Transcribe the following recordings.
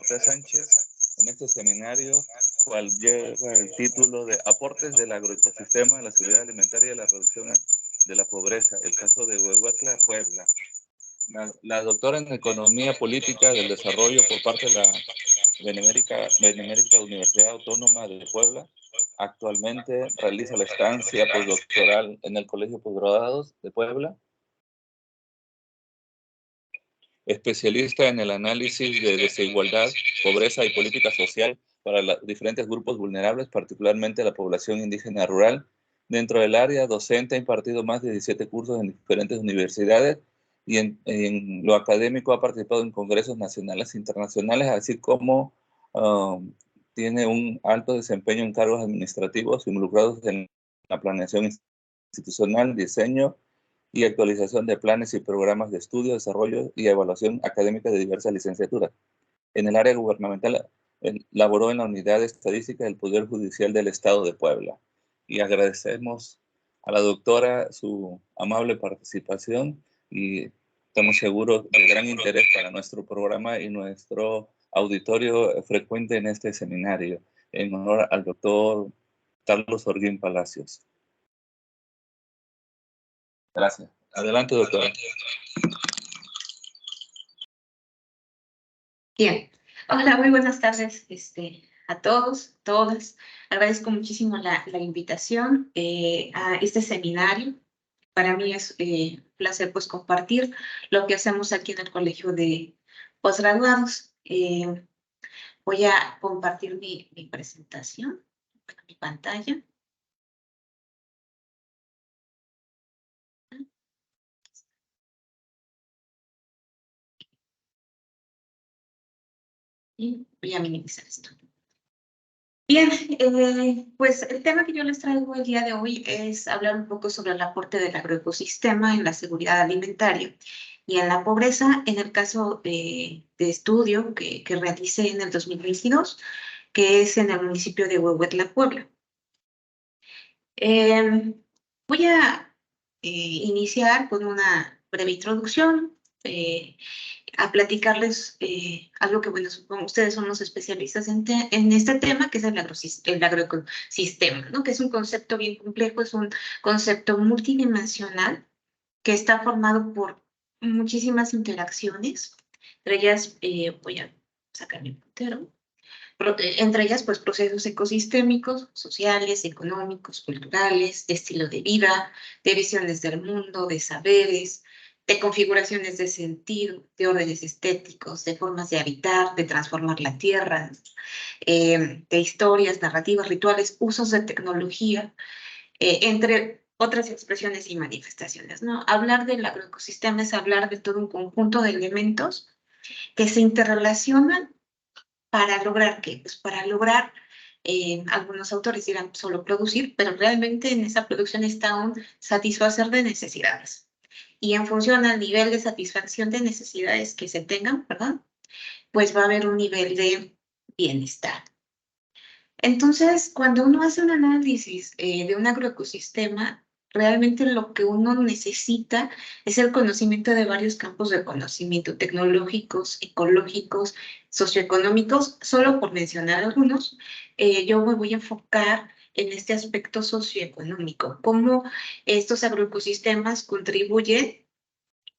Cortés Sánchez en este seminario, cual lleva el título de Aportes del agroecosistema a la seguridad alimentaria y la reducción de la pobreza, el caso de Huehuetla, Puebla. La doctora en Economía Política del Desarrollo por parte de la Benemérita Universidad Autónoma de Puebla. Actualmente realiza la estancia postdoctoral en el Colegio Postgraduados de Puebla. Especialista en el análisis de desigualdad, pobreza y política social para los diferentes grupos vulnerables, particularmente la población indígena rural. Dentro del área docente ha impartido más de 17 cursos en diferentes universidades y en lo académico ha participado en congresos nacionales e internacionales, así como tiene un alto desempeño en cargos administrativos involucrados en la planeación institucional, diseño y actualización de planes y programas de estudio, desarrollo y evaluación académica de diversas licenciaturas. En el área gubernamental laboró en la Unidad de Estadística del Poder Judicial del Estado de Puebla. Y agradecemos a la doctora su amable participación y estamos seguros de gran interés para nuestro programa y nuestro auditorio frecuente en este seminario, en honor al doctor Carlos Orguín Palacios. Gracias. Adelante, doctora. Bien. Hola, muy buenas tardes a todos, todas. Agradezco muchísimo la invitación a este seminario. Para mí es un placer pues compartir lo que hacemos aquí en el Colegio de Postgraduados. Voy a compartir mi presentación, mi pantalla. Y voy a minimizar esto. Bien, pues el tema que yo les traigo el día de hoy es hablar un poco sobre el aporte del agroecosistema en la seguridad alimentaria y en la pobreza, en el caso de estudio que realicé en el 2022, que es en el municipio de Huehuetla, Puebla. Voy a iniciar con una breve introducción, a platicarles algo que, bueno, supongo ustedes son los especialistas en este tema, que es el agroecosistema, ¿no? Que es un concepto bien complejo, es un concepto multidimensional que está formado por muchísimas interacciones. Entre ellas, voy a sacar mi puntero. Entre ellas, pues, procesos ecosistémicos, sociales, económicos, culturales, de estilo de vida, de visiones del mundo, de saberes, de configuraciones de sentido, de órdenes estéticos, de formas de habitar, de transformar la tierra, de historias, narrativas, rituales, usos de tecnología, entre otras expresiones y manifestaciones, ¿no? Hablar del agroecosistema es hablar de todo un conjunto de elementos que se interrelacionan ¿para lograr qué? Pues para lograr, algunos autores dirán solo producir, pero realmente en esa producción está un satisfacer de necesidades. Y en función al nivel de satisfacción de necesidades que se tengan, ¿verdad? Pues va a haber un nivel de bienestar. Entonces, cuando uno hace un análisis de un agroecosistema, realmente lo que uno necesita es el conocimiento de varios campos de conocimiento, tecnológicos, ecológicos, socioeconómicos, solo por mencionar algunos. Yo me voy a enfocar en este aspecto socioeconómico, cómo estos agroecosistemas contribuyen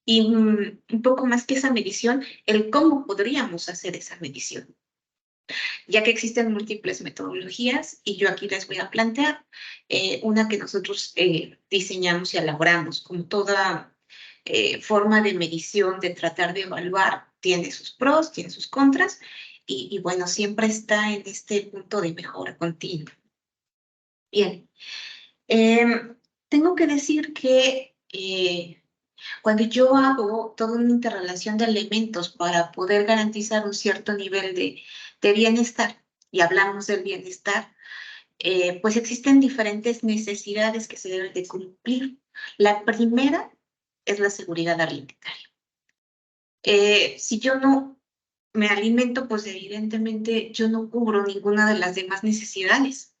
y un poco más que esa medición, el cómo podríamos hacer esa medición, ya que existen múltiples metodologías y yo aquí les voy a plantear una que nosotros diseñamos y elaboramos. Como toda forma de medición, de tratar de evaluar, tiene sus pros, tiene sus contras y bueno, siempre está en este punto de mejora continua. Bien, tengo que decir que cuando yo hago toda una interrelación de elementos para poder garantizar un cierto nivel de bienestar, y hablamos del bienestar, pues existen diferentes necesidades que se deben de cumplir. La primera es la seguridad alimentaria. Si yo no me alimento, pues evidentemente yo no cubro ninguna de las demás necesidades.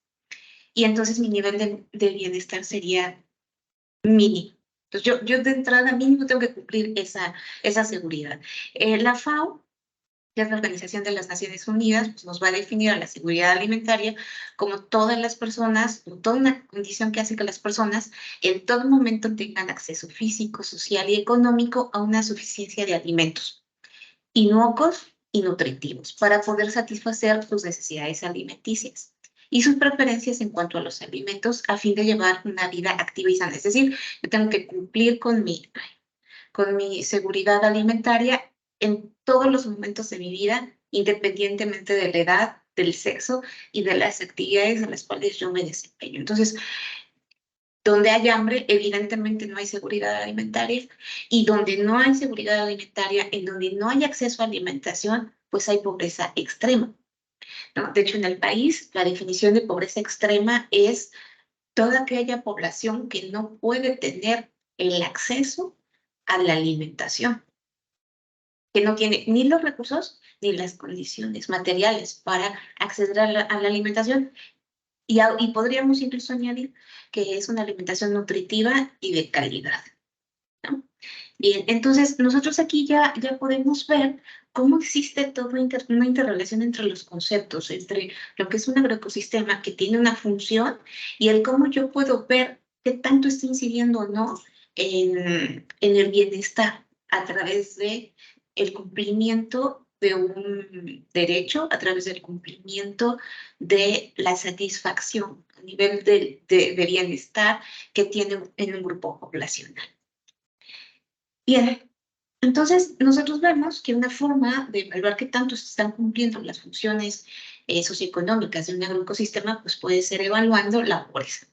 Y entonces mi nivel de bienestar sería mínimo. Entonces yo de entrada mínimo tengo que cumplir esa seguridad. La FAO que es la Organización de las Naciones Unidas, pues nos va a definir a la seguridad alimentaria como todas las personas, toda una condición que hace que las personas en todo momento tengan acceso físico, social y económico a una suficiencia de alimentos inocuos y nutritivos para poder satisfacer sus necesidades alimenticias y sus preferencias en cuanto a los alimentos a fin de llevar una vida activa y sana. Es decir, yo tengo que cumplir con mi seguridad alimentaria en todos los momentos de mi vida, independientemente de la edad, del sexo y de las actividades en las cuales yo me desempeño. Entonces, donde hay hambre, evidentemente no hay seguridad alimentaria, y donde no hay seguridad alimentaria, en donde no hay acceso a alimentación, pues hay pobreza extrema, ¿no? De hecho, en el país, la definición de pobreza extrema es toda aquella población que no puede tener el acceso a la alimentación, que no tiene ni los recursos ni las condiciones materiales para acceder a la alimentación. Y podríamos incluso añadir que es una alimentación nutritiva y de calidad, ¿no? Bien, entonces nosotros aquí ya podemos ver cómo existe toda una interrelación entre los conceptos, entre lo que es un agroecosistema que tiene una función y el cómo yo puedo ver qué tanto está incidiendo o no en el bienestar a través de el cumplimiento de un derecho, a través del cumplimiento de la satisfacción a nivel de bienestar que tiene en un grupo poblacional. Bien, entonces nosotros vemos que una forma de evaluar qué tanto se están cumpliendo las funciones socioeconómicas de un agroecosistema, pues puede ser evaluando la pobreza.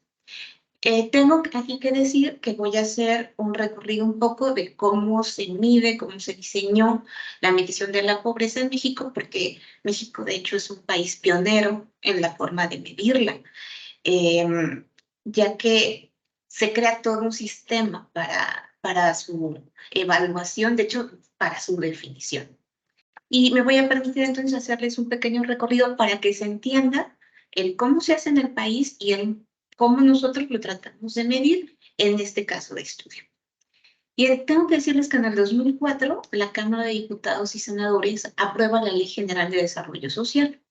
Tengo aquí que decir que voy a hacer un recorrido un poco de cómo se mide, cómo se diseñó la medición de la pobreza en México, porque México de hecho es un país pionero en la forma de medirla, ya que se crea todo un sistema para su evaluación, de hecho, para su definición. Y me voy a permitir entonces hacerles un pequeño recorrido para que se entienda el cómo se hace en el país y el cómo nosotros lo tratamos de medir en este caso de estudio. Y tengo que decirles que en el 2004 la Cámara de Diputados y Senadores aprueba la Ley General de Desarrollo Social,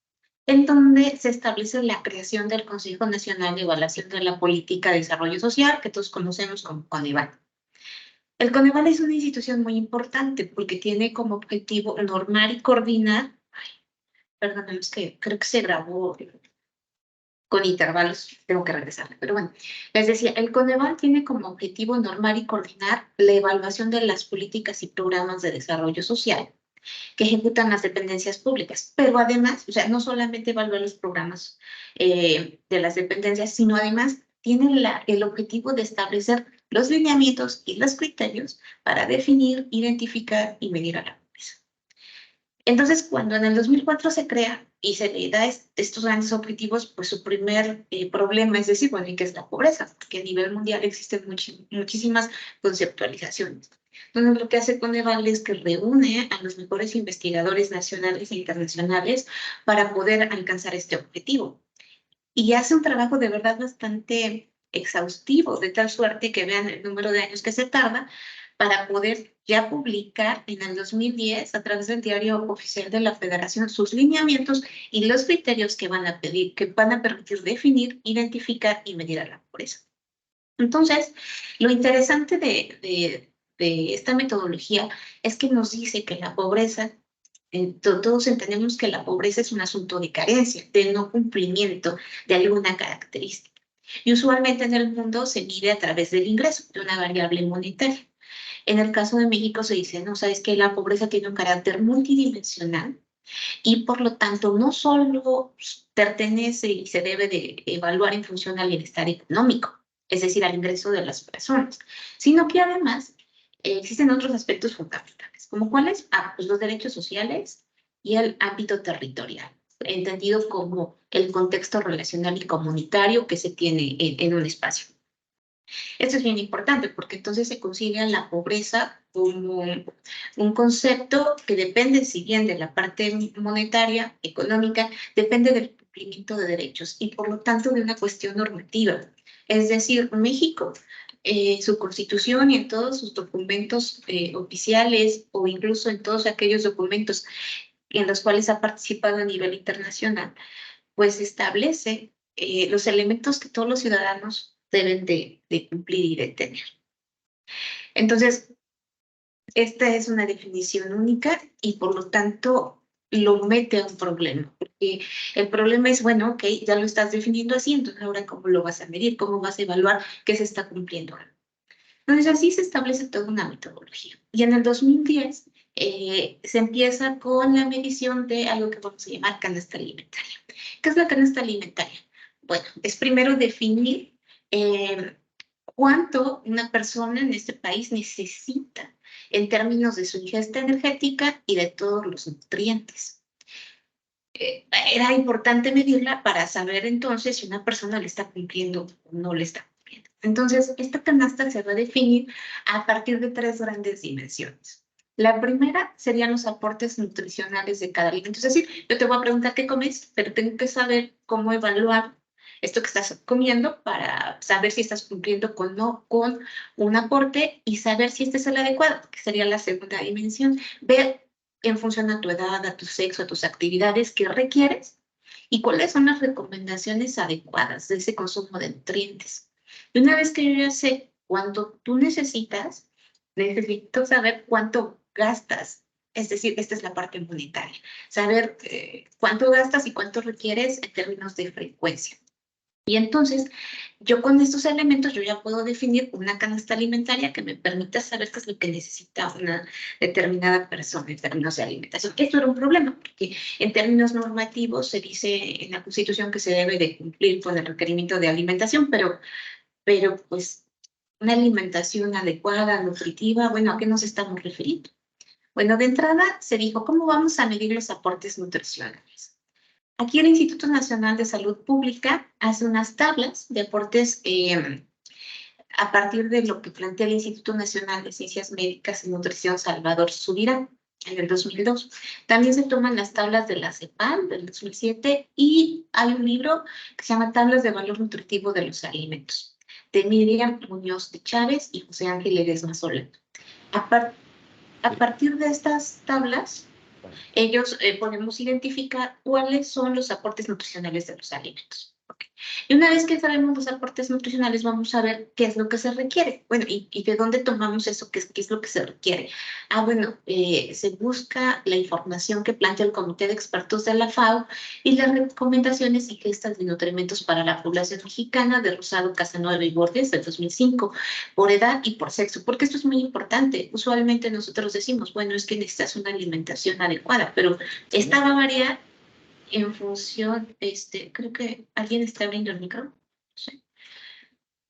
en donde se establece la creación del Consejo Nacional de Evaluación de la Política de Desarrollo Social, que todos conocemos como CONEVAL. El CONEVAL es una institución muy importante porque tiene como objetivo normar y coordinar. Perdón, es que creo que se grabó con intervalos, tengo que regresar, pero bueno, les decía, el CONEVAL tiene como objetivo normar y coordinar la evaluación de las políticas y programas de desarrollo social que ejecutan las dependencias públicas, pero además, o sea, no solamente evalúa los programas de las dependencias, sino además tiene el objetivo de establecer los lineamientos y los criterios para definir, identificar y medir a la pobreza. Entonces, cuando en el 2004 se crea y se le da estos grandes objetivos, pues su primer problema es decir, bueno, ¿y qué es la pobreza? Porque a nivel mundial existen muchísimas conceptualizaciones. Entonces, lo que hace CONEVAL es que reúne a los mejores investigadores nacionales e internacionales para poder alcanzar este objetivo. Y hace un trabajo de verdad bastante exhaustivo, de tal suerte que vean el número de años que se tarda para poder ya publicar en el 2010 a través del Diario Oficial de la Federación sus lineamientos y los criterios que van a permitir definir, identificar y medir a la pobreza. Entonces, lo interesante de esta metodología es que nos dice que la pobreza, todos entendemos que la pobreza es un asunto de carencia, de no cumplimiento de alguna característica. Y usualmente en el mundo se mide a través del ingreso, de una variable monetaria. En el caso de México se dice, no, sabes que la pobreza tiene un carácter multidimensional y por lo tanto no solo pertenece y se debe de evaluar en función al bienestar económico, es decir, al ingreso de las personas, sino que además existen otros aspectos fundamentales, como cuáles, pues los derechos sociales y el ámbito territorial, entendido como el contexto relacional y comunitario que se tiene en un espacio. Esto es bien importante porque entonces se concilia la pobreza como un concepto que depende, si bien de la parte monetaria, económica, depende del cumplimiento de derechos y por lo tanto de una cuestión normativa. Es decir, México, su constitución y en todos sus documentos oficiales o incluso en todos aquellos documentos en los cuales ha participado a nivel internacional, pues establece los elementos que todos los ciudadanos deben de cumplir y de tener. Entonces, esta es una definición única y por lo tanto lo mete a un problema, porque el problema es, bueno, ok, ya lo estás definiendo así, entonces ahora ¿cómo lo vas a medir? ¿Cómo vas a evaluar que se está cumpliendo? Entonces así se establece toda una metodología. Y en el 2010 se empieza con la medición de algo que vamos a llamar canasta alimentaria. ¿Qué es la canasta alimentaria? Bueno, es primero definir cuánto una persona en este país necesita en términos de su ingesta energética y de todos los nutrientes. Era importante medirla para saber entonces si una persona le está cumpliendo o no le está cumpliendo. Entonces, esta canasta se va a definir a partir de 3 grandes dimensiones. La primera serían los aportes nutricionales de cada alimento. Es decir, yo te voy a preguntar qué comes, pero tengo que saber cómo evaluar esto que estás comiendo para saber si estás cumpliendo con un aporte y saber si este es el adecuado, que sería la segunda dimensión. Ver en función a tu edad, a tu sexo, a tus actividades, qué requieres y cuáles son las recomendaciones adecuadas de ese consumo de nutrientes. Y una vez que yo ya sé cuánto tú necesitas, necesito saber cuánto gastas. Es decir, esta es la parte monetaria. Saber cuánto gastas y cuánto requieres en términos de frecuencia. Y entonces, yo con estos elementos, yo ya puedo definir una canasta alimentaria que me permita saber qué es lo que necesita una determinada persona en términos de alimentación. Esto era un problema, porque en términos normativos se dice en la Constitución que se debe de cumplir con el requerimiento de alimentación, pero pues una alimentación adecuada, nutritiva, bueno, ¿a qué nos estamos refiriendo? Bueno, de entrada se dijo, ¿cómo vamos a medir los aportes nutricionales? Aquí el Instituto Nacional de Salud Pública hace unas tablas de aportes a partir de lo que plantea el Instituto Nacional de Ciencias Médicas y Nutrición Salvador Subirán en el 2002. También se toman las tablas de la CEPAL del 2007 y hay un libro que se llama Tablas de Valor Nutritivo de los Alimentos, de Miriam Muñoz de Chávez y José Ángel Ledesma Solano. A partir de estas tablas, ellos podemos identificar cuáles son los aportes nutricionales de los alimentos. Okay. Y una vez que sabemos los aportes nutricionales, vamos a ver qué es lo que se requiere. Bueno, ¿y de dónde tomamos eso? ¿Qué es lo que se requiere? Bueno, se busca la información que plantea el Comité de Expertos de la FAO y las recomendaciones y gestas de nutrimentos para la población mexicana de Rosado, Casanueva y Borges del 2005, por edad y por sexo, porque esto es muy importante. Usualmente nosotros decimos, bueno, es que necesitas una alimentación adecuada, pero esta va a variar en función, creo que alguien está abriendo el micro, sí.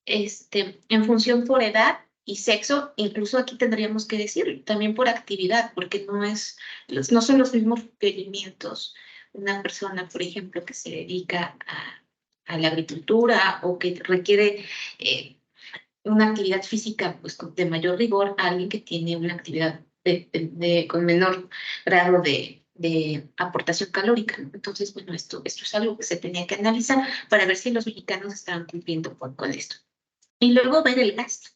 En función por edad y sexo, incluso aquí tendríamos que decir también por actividad, porque no son los mismos requerimientos. Una persona, por ejemplo, que se dedica a la agricultura o que requiere una actividad física pues, de mayor rigor a alguien que tiene una actividad con menor grado de aportación calórica. Entonces, bueno, esto es algo que se tenía que analizar para ver si los mexicanos estaban cumpliendo con esto. Y luego ver el gasto.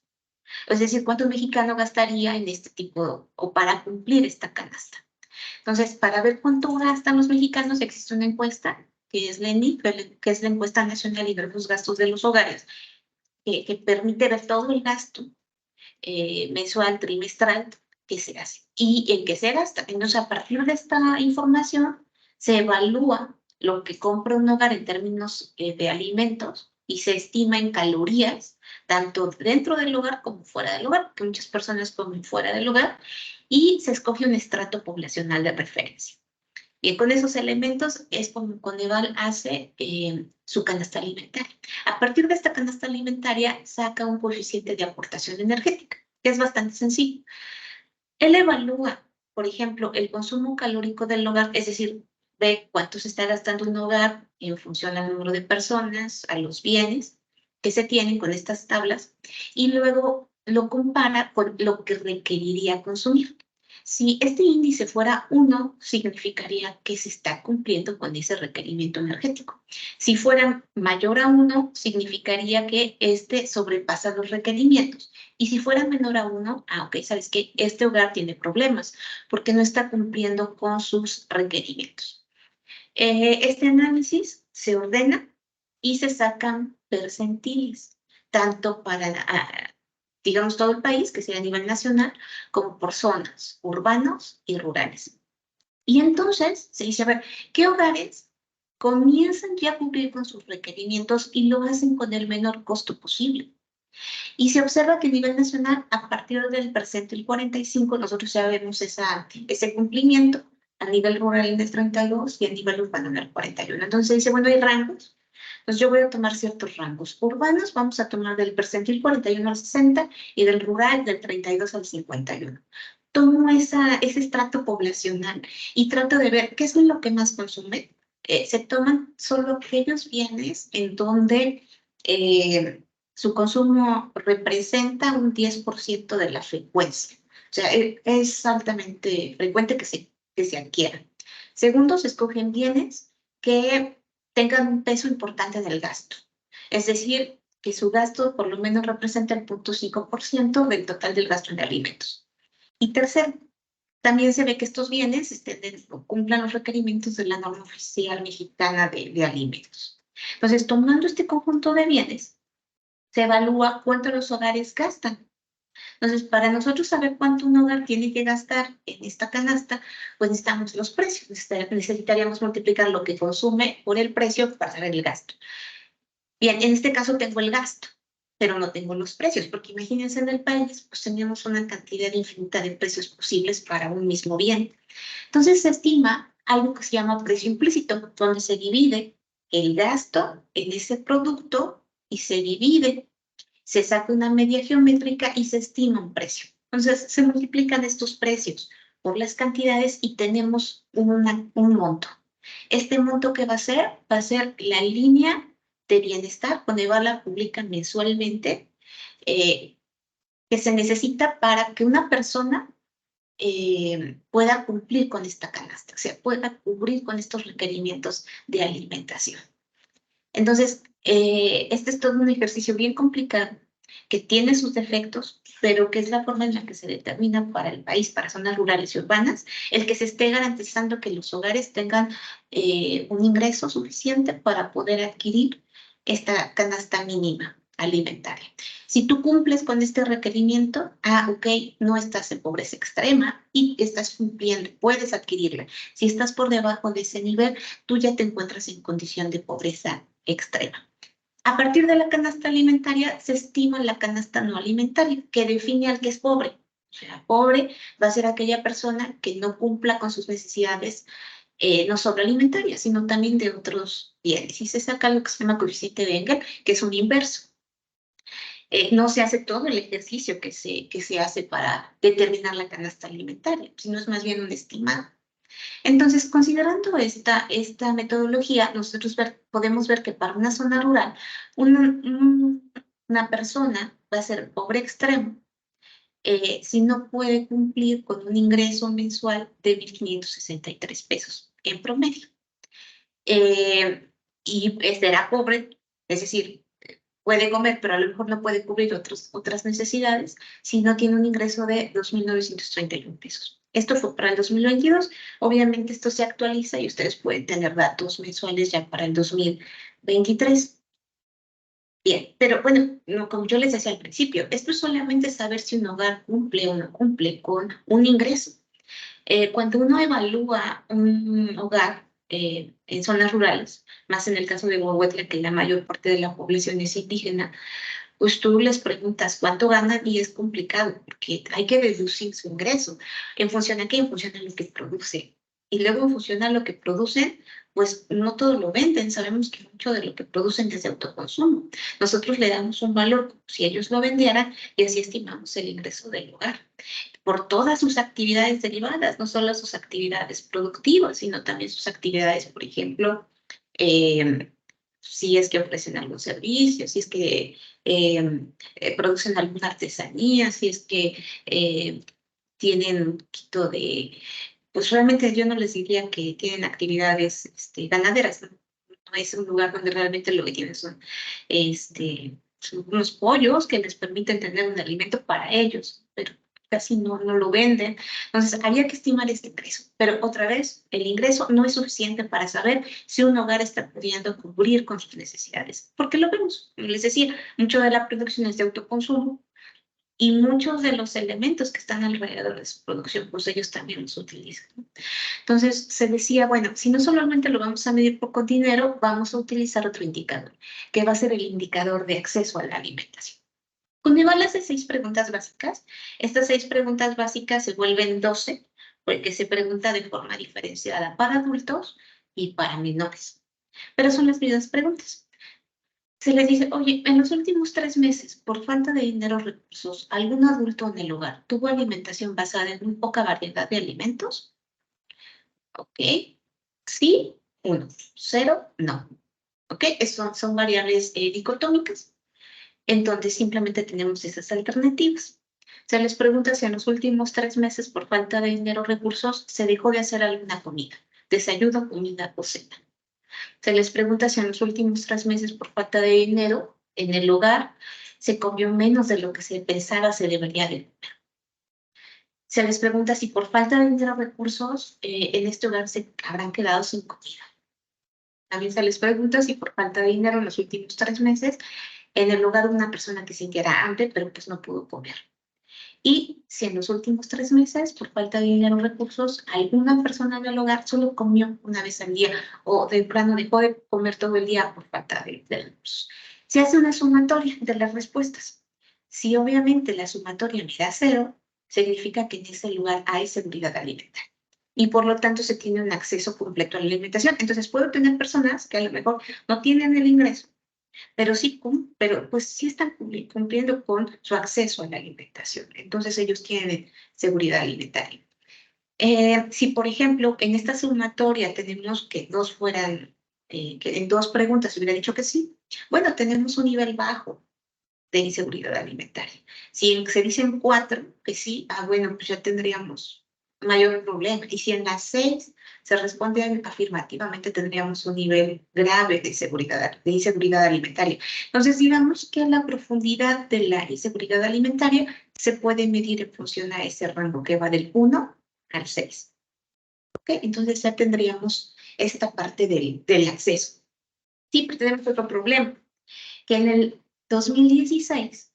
Es decir, ¿cuánto un mexicano gastaría en este tipo o para cumplir esta canasta? Entonces, para ver cuánto gastan los mexicanos, existe una encuesta que es la ENI, que es la Encuesta Nacional de los Gastos de los Hogares, que permite ver todo el gasto mensual, trimestral que se hace y en qué se gasta. Entonces, a partir de esta información, se evalúa lo que compra un hogar en términos de alimentos y se estima en calorías, tanto dentro del hogar como fuera del hogar, que muchas personas comen fuera del hogar, y se escoge un estrato poblacional de referencia. Y con esos elementos es como Coneval hace su canasta alimentaria. A partir de esta canasta alimentaria saca un coeficiente de aportación energética, que es bastante sencillo. Él evalúa, por ejemplo, el consumo calórico del hogar, es decir, ve cuánto se está gastando un hogar en función al número de personas, a los bienes que se tienen con estas tablas, y luego lo compara con lo que requeriría consumir. Si este índice fuera 1, significaría que se está cumpliendo con ese requerimiento energético. Si fuera mayor a 1, significaría que este sobrepasa los requerimientos. Y si fuera menor a 1, ok, sabes que este hogar tiene problemas porque no está cumpliendo con sus requerimientos. Este análisis se ordena y se sacan percentiles, tanto para, digamos, todo el país, que sea a nivel nacional, como por zonas, urbanos y rurales. Y entonces se dice, a ver, ¿qué hogares comienzan ya a cumplir con sus requerimientos y lo hacen con el menor costo posible? Y se observa que a nivel nacional, a partir del percentil 45, nosotros ya vemos ese cumplimiento a nivel rural en el 32 y a nivel urbano en el 41. Entonces dice, bueno, hay rangos. Entonces yo voy a tomar ciertos rangos. Urbanos vamos a tomar del percentil 41 al 60 y del rural del 32 al 51. Tomo ese estrato poblacional y trato de ver qué es lo que más consume. Se toman solo aquellos bienes en donde su consumo representa un 10% de la frecuencia. O sea, es altamente frecuente que se adquiera. Segundo, se escogen bienes que tengan un peso importante del gasto. Es decir, que su gasto por lo menos representa el 0.5% del total del gasto en alimentos. Y tercero, también se ve que estos bienes cumplan los requerimientos de la norma oficial mexicana de alimentos. Entonces, tomando este conjunto de bienes, se evalúa cuánto los hogares gastan. Entonces, para nosotros saber cuánto un hogar tiene que gastar en esta canasta, pues necesitamos los precios. Necesitaríamos multiplicar lo que consume por el precio para saber el gasto. Bien, en este caso tengo el gasto, pero no tengo los precios, porque imagínense en el país, pues tenemos una cantidad infinita de precios posibles para un mismo bien. Entonces se estima algo que se llama precio implícito, donde se divide el gasto en ese producto y se saca una media geométrica y se estima un precio. Entonces se multiplican estos precios por las cantidades y tenemos un monto. Este monto que va a ser la línea de bienestar, cuando la publican mensualmente, que se necesita para que una persona pueda cumplir con esta canasta, o sea, pueda cubrir con estos requerimientos de alimentación. Entonces, este es todo un ejercicio bien complicado, que tiene sus defectos, pero que es la forma en la que se determina para el país, para zonas rurales y urbanas, el que se esté garantizando que los hogares tengan un ingreso suficiente para poder adquirir esta canasta mínima alimentaria. Si tú cumples con este requerimiento, ok, no estás en pobreza extrema y estás cumpliendo, puedes adquirirla. Si estás por debajo de ese nivel, tú ya te encuentras en condición de pobreza extrema. A partir de la canasta alimentaria se estima la canasta no alimentaria, que define al que es pobre. O sea, pobre va a ser aquella persona que no cumpla con sus necesidades, no solo alimentarias, sino también de otros bienes. Y se saca lo que se llama coeficiente de Engel, que es un inverso. No se hace todo el ejercicio que se hace para determinar la canasta alimentaria, sino es más bien un estimado. Entonces, considerando esta metodología, nosotros podemos ver que para una zona rural, una persona va a ser pobre extremo si no puede cumplir con un ingreso mensual de 1.563 pesos en promedio. Y será pobre, es decir, puede comer, pero a lo mejor no puede cubrir otras necesidades si no tiene un ingreso de 2.931 pesos. Esto fue para el 2022. Obviamente esto se actualiza y ustedes pueden tener datos mensuales ya para el 2023. Bien, pero bueno, no, como yo les decía al principio, esto es solamente saber si un hogar cumple o no cumple con un ingreso. Cuando uno evalúa un hogar en zonas rurales, más en el caso de Huehuetla, que la mayor parte de la población es indígena, pues tú les preguntas cuánto ganan y es complicado porque hay que deducir su ingreso. ¿En función a qué? En función a lo que produce. Y luego en función a lo que producen, pues no todo lo venden. Sabemos que mucho de lo que producen es de autoconsumo. Nosotros le damos un valor como si ellos lo vendieran y así estimamos el ingreso del hogar por todas sus actividades derivadas, no solo sus actividades productivas, sino también sus actividades, por ejemplo, si es que ofrecen algún servicio, si es que producen alguna artesanía, si es que tienen un poquito de, pues realmente yo no les diría que tienen actividades ganaderas, ¿no? No es un lugar donde realmente lo que tienen son, son unos pollos que les permiten tener un alimento para ellos, pero casi no lo venden. Entonces, había que estimar este ingreso. Pero otra vez, el ingreso no es suficiente para saber si un hogar está pudiendo cubrir con sus necesidades. Porque lo vemos, como les decía, mucho de la producción es de autoconsumo y muchos de los elementos que están alrededor de su producción, pues ellos también los utilizan, ¿no? Entonces se decía, bueno, si no solamente lo vamos a medir por dinero, vamos a utilizar otro indicador, que va a ser el indicador de acceso a la alimentación. Con igual hace 6 preguntas básicas. Estas 6 preguntas básicas se vuelven 12, porque se pregunta de forma diferenciada para adultos y para menores. Pero son las mismas preguntas. Se les dice, oye, en los últimos 3 meses, por falta de dinero o recursos, ¿algún adulto en el hogar tuvo alimentación basada en muy poca variedad de alimentos? Ok, sí, 1, 0, no. Ok, son variables dicotómicas. Entonces simplemente tenemos esas alternativas. Se les pregunta si en los últimos 3 meses, por falta de dinero o recursos, se dejó de hacer alguna comida, desayuno, comida o cena. Se les pregunta si en los últimos 3 meses, por falta de dinero en el hogar, se comió menos de lo que se pensaba se debería de comer. Se les pregunta si por falta de dinero o recursos en este hogar se habrán quedado sin comida. También se les pregunta si por falta de dinero en los últimos 3 meses en el hogar de una persona que sintiera hambre, pero pues no pudo comer. Y si en los últimos 3 meses, por falta de dinero o recursos, alguna persona del hogar solo comió una vez al día o de plano dejó de comer todo el día por falta de recursos. Se hace una sumatoria de las respuestas. Si obviamente la sumatoria me da 0, significa que en ese lugar hay seguridad alimentaria. Y por lo tanto se tiene un acceso completo a la alimentación. Entonces puedo tener personas que a lo mejor no tienen el ingreso, pero sí, pero pues sí están cumpliendo con su acceso a la alimentación. Entonces ellos tienen seguridad alimentaria. Si, por ejemplo, en esta sumatoria tenemos que dos fueran, que en 2 preguntas se hubiera dicho que sí, bueno, tenemos un nivel bajo de inseguridad alimentaria. Si se dicen 4 que sí, bueno, pues ya tendríamos mayor problema. Y si en las 6 se responde afirmativamente, tendríamos un nivel grave de inseguridad alimentaria. Entonces, digamos que la profundidad de la inseguridad alimentaria se puede medir en función a ese rango que va del 1 al 6. ¿Okay? Entonces ya tendríamos esta parte del acceso. Sí, pero tenemos otro problema, que en el 2016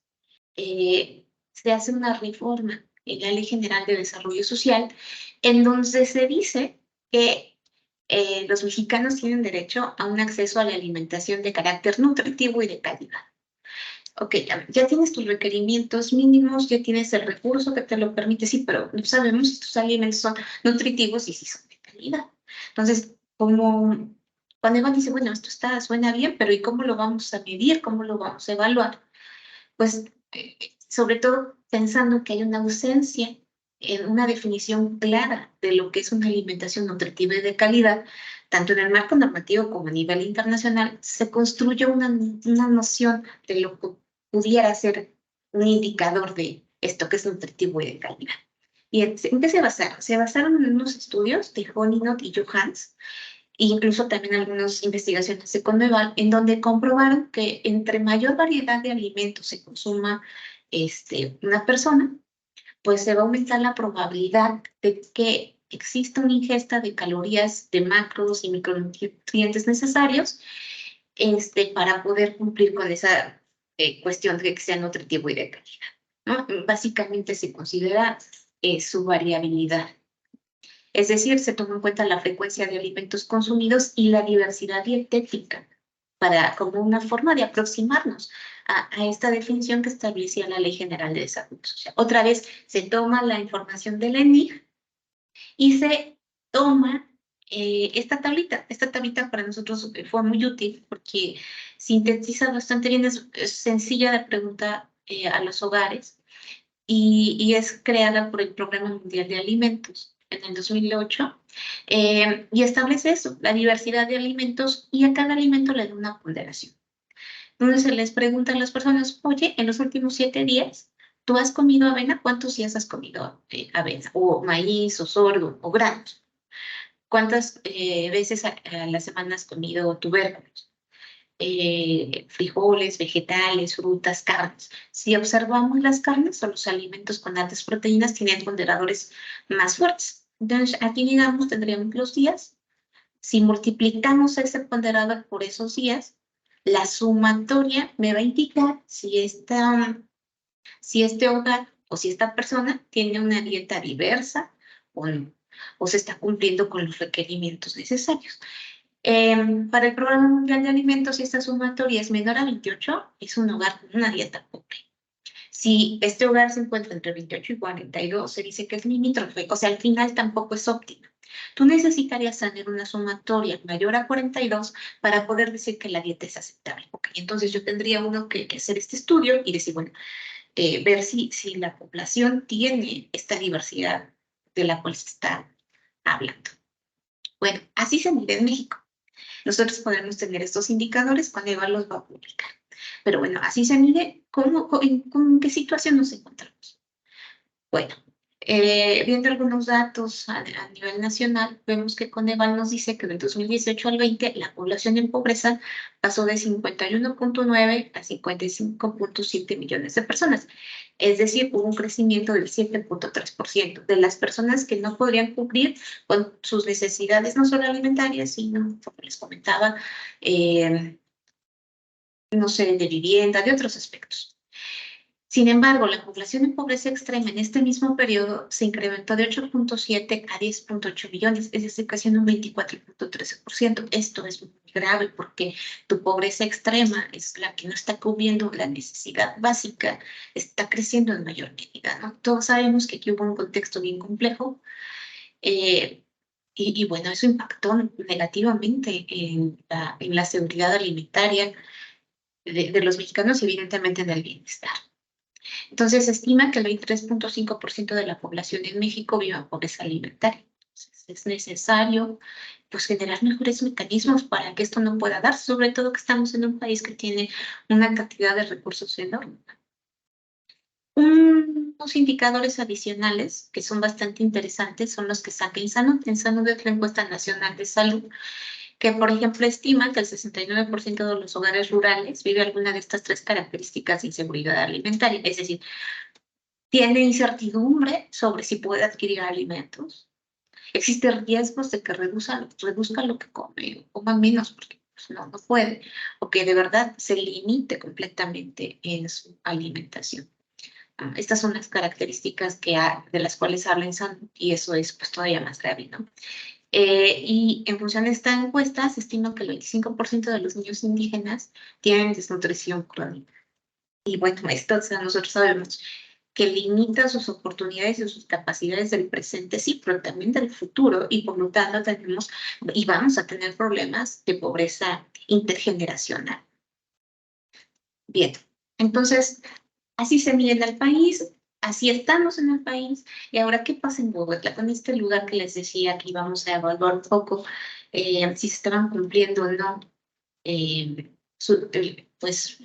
se hace una reforma en la Ley General de Desarrollo Social, en donde se dice que los mexicanos tienen derecho a un acceso a la alimentación de carácter nutritivo y de calidad. Ok, ya tienes tus requerimientos mínimos, ya tienes el recurso que te lo permite, sí, pero no sabemos si tus alimentos son nutritivos y si son de calidad. Entonces, como cuando Iván dice, bueno, esto suena bien, pero ¿y cómo lo vamos a medir? ¿Cómo lo vamos a evaluar? Pues sobre todo pensando que hay una ausencia en una definición clara de lo que es una alimentación nutritiva y de calidad, tanto en el marco normativo como a nivel internacional, se construye una noción de lo que pudiera ser un indicador de esto que es nutritivo y de calidad. ¿Y en qué se basaron? Se basaron en unos estudios de Honinot y Johans, e incluso también algunas investigaciones de Conmeval, en donde comprobaron que entre mayor variedad de alimentos se consuma una persona, pues se va a aumentar la probabilidad de que exista una ingesta de calorías, de macros y micronutrientes necesarios para poder cumplir con esa cuestión de que sea nutritivo y de calidad, ¿no? Básicamente se considera su variabilidad. Es decir, se toma en cuenta la frecuencia de alimentos consumidos y la diversidad dietética como una forma de aproximarnos a esta definición que establecía la Ley General de Desarrollo Social. Otra vez, se toma la información de la ENIG y se toma esta tablita. Esta tablita para nosotros fue muy útil porque sintetiza bastante bien, es sencilla de preguntar a los hogares y es creada por el Programa Mundial de Alimentos en el 2008, y establece eso, la diversidad de alimentos, y a cada alimento le da una ponderación. Entonces se les pregunta a las personas, oye, en los últimos 7 días, ¿Tú has comido avena? ¿Cuántos días has comido avena? O maíz, o sorgo, o granos. ¿Cuántas veces a la semana has comido tubérculos? Frijoles, vegetales, frutas, carnes. Si observamos las carnes o los alimentos con altas proteínas, tienen ponderadores más fuertes. Entonces, aquí, digamos, tendríamos los días. Si multiplicamos ese ponderador por esos días, la sumatoria me va a indicar si este hogar o si esta persona tiene una dieta diversa o no, o se está cumpliendo con los requerimientos necesarios. Para el Programa Mundial de Alimentos, si esta sumatoria es menor a 28, es un hogar con una dieta pobre. Si este hogar se encuentra entre 28 y 42, se dice que es limítrofe, o sea, al final tampoco es óptima. Tú necesitarías tener una sumatoria mayor a 42 para poder decir que la dieta es aceptable. Okay, entonces yo tendría que hacer este estudio y decir, bueno, ver si la población tiene esta diversidad de la cual se está hablando. Bueno, así se mide en México. Nosotros podemos tener estos indicadores cuando Eva los va a publicar. Pero bueno, así se mide en qué situación nos encontramos. Bueno, viendo algunos datos a nivel nacional, vemos que Coneval nos dice que del 2018 al 20 la población en pobreza pasó de 51.9 a 55.7 millones de personas. Es decir, hubo un crecimiento del 7.3% de las personas que no podrían cumplir con sus necesidades, no solo alimentarias, sino, como les comentaba, no sé, de vivienda, de otros aspectos. Sin embargo, la población en pobreza extrema en este mismo periodo se incrementó de 8.7 a 10.8 millones, es decir, casi en un 24.13%. Esto es muy grave porque tu pobreza extrema es la que no está cubriendo la necesidad básica, está creciendo en mayor medida, ¿no? Todos sabemos que aquí hubo un contexto bien complejo y bueno, eso impactó negativamente en la seguridad alimentaria de los mexicanos y evidentemente en el bienestar. Entonces, se estima que el 23.5% de la población en México vive en pobreza alimentaria. Entonces, es necesario pues, generar mejores mecanismos para que esto no pueda dar, sobre todo que estamos en un país que tiene una cantidad de recursos enorme. Unos indicadores adicionales que son bastante interesantes son los que saca Insano. Insano es la encuesta nacional de salud, que por ejemplo estima que el 69% de los hogares rurales vive alguna de estas tres características de inseguridad alimentaria, es decir, tiene incertidumbre sobre si puede adquirir alimentos, existe riesgos de que reduzca lo que come o coma menos porque pues, no puede, o que de verdad se limite completamente en su alimentación. Estas son las características de las cuales habla Insano y eso es pues todavía más grave, ¿no? Y en función de esta encuesta, se estima que el 25% de los niños indígenas tienen desnutrición crónica. Y bueno, esto, o sea, nosotros sabemos que limita sus oportunidades y sus capacidades del presente, sí, pero también del futuro, y por lo tanto tenemos y vamos a tener problemas de pobreza intergeneracional. Bien, entonces, así se mide en el país, así estamos en el país, y ahora, ¿qué pasa en Bogotá? Con este lugar que les decía que íbamos a evaluar un poco si se estaban cumpliendo o no pues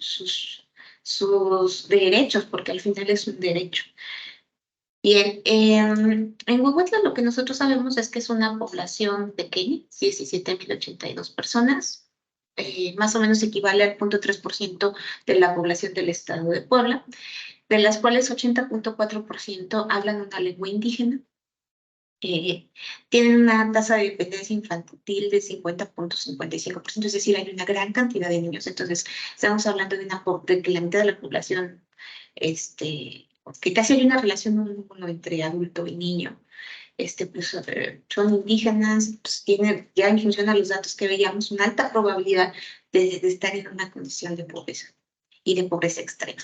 sus derechos, porque al final es un derecho. Bien, en Huehuetla lo que nosotros sabemos es que es una población pequeña, 17.082 personas, más o menos equivale al 0.3% de la población del estado de Puebla, de las cuales 80.4% hablan una lengua indígena. Tienen una tasa de dependencia infantil de 50.55%, es decir, hay una gran cantidad de niños. Entonces, estamos hablando de que la mitad de la población, que casi hay una relación entre adulto y niño, pues, son indígenas, pues, tienen, ya en función a los datos que veíamos, una alta probabilidad de estar en una condición de pobreza y de pobreza extrema.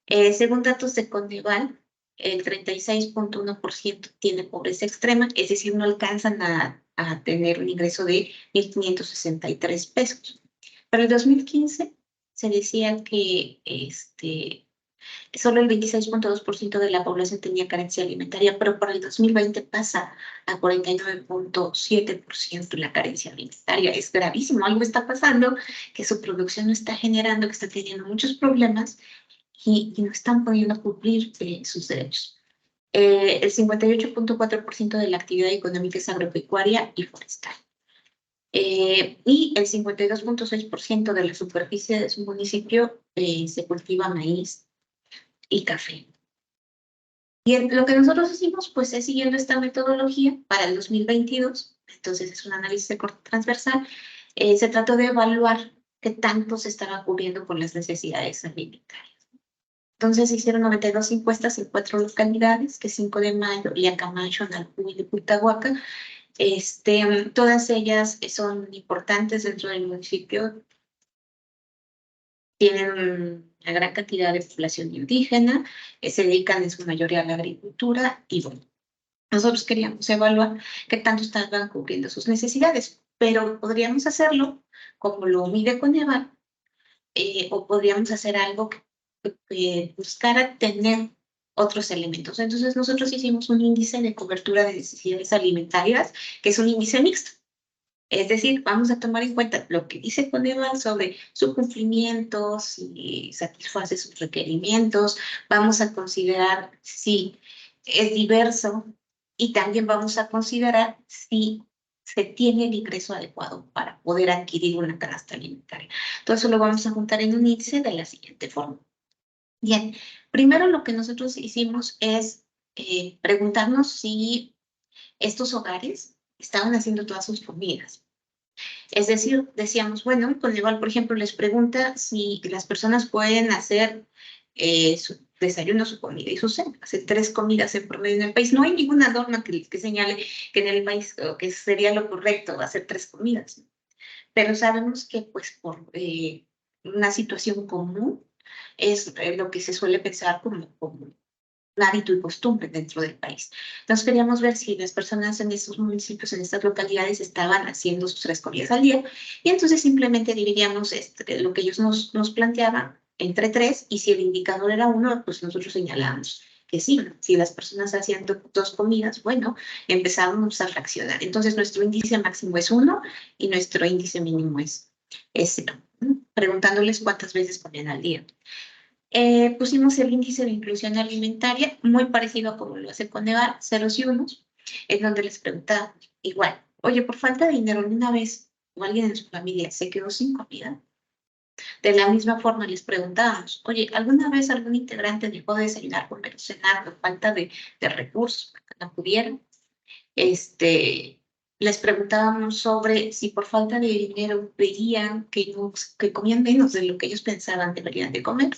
Según datos de Coneval, el 36.1% tiene pobreza extrema, es decir, no alcanzan a tener un ingreso de 1.563 pesos. Para el 2015 se decía que solo el 26.2% de la población tenía carencia alimentaria, pero para el 2020 pasa a 49.7% la carencia alimentaria. Es gravísimo, algo está pasando, que su producción no está generando, que está teniendo muchos problemas y no están pudiendo cumplir sus derechos. El 58.4% de la actividad económica es agropecuaria y forestal. Y el 52.6% de la superficie de su municipio se cultiva maíz y café. Y lo que nosotros hicimos, pues, es siguiendo esta metodología para el 2022, entonces es un análisis de corte transversal, se trató de evaluar qué tanto se estaba cubriendo con las necesidades alimentarias. Entonces se hicieron 92 encuestas en 4 localidades, que es 5 de Mayo, Liacamayo, Nalpú y Putahuaca. Todas ellas son importantes dentro del municipio, tienen una gran cantidad de población indígena, se dedican en su mayoría a la agricultura y bueno, nosotros queríamos evaluar qué tanto estaban cubriendo sus necesidades, pero podríamos hacerlo como lo mide Coneval, o podríamos hacer algo que buscara tener otros elementos. Entonces nosotros hicimos un índice de cobertura de necesidades alimentarias, que es un índice mixto. Es decir, vamos a tomar en cuenta lo que dice Coneval sobre su cumplimiento, si satisface sus requerimientos, vamos a considerar si es diverso y también vamos a considerar si se tiene el ingreso adecuado para poder adquirir una canasta alimentaria. Todo eso lo vamos a juntar en un índice de la siguiente forma. Bien, primero lo que nosotros hicimos es preguntarnos si estos hogares estaban haciendo todas sus comidas. Es decir, decíamos, bueno, Coneval, por ejemplo, les pregunta si las personas pueden hacer su desayuno, su comida y su cena, hacer 3 comidas en promedio en el país. No hay ninguna norma que señale que en el país que sería lo correcto hacer 3 comidas, pero sabemos que pues por una situación común es lo que se suele pensar como un hábito y costumbre dentro del país. Entonces queríamos ver si las personas en estos municipios, en estas localidades, estaban haciendo sus 3 comidas al día. Y entonces simplemente dividíamos lo que ellos nos planteaban entre 3, y si el indicador era 1, pues nosotros señalábamos que sí. Si las personas hacían 2 comidas, bueno, empezábamos a fraccionar. Entonces nuestro índice máximo es 1 y nuestro índice mínimo es 0, preguntándoles cuántas veces comían al día. Pusimos el índice de inclusión alimentaria, muy parecido a como lo hace Coneval, ceros y unos, en donde les preguntaba igual, oye, por falta de dinero, ¿alguna vez o alguien en su familia se quedó sin comida? De la misma forma les preguntábamos, oye, ¿alguna vez algún integrante dejó de desayunar, comer o cenar por falta de recursos para que no pudieran? Les preguntábamos sobre si por falta de dinero veían que comían menos de lo que ellos pensaban deberían de comer.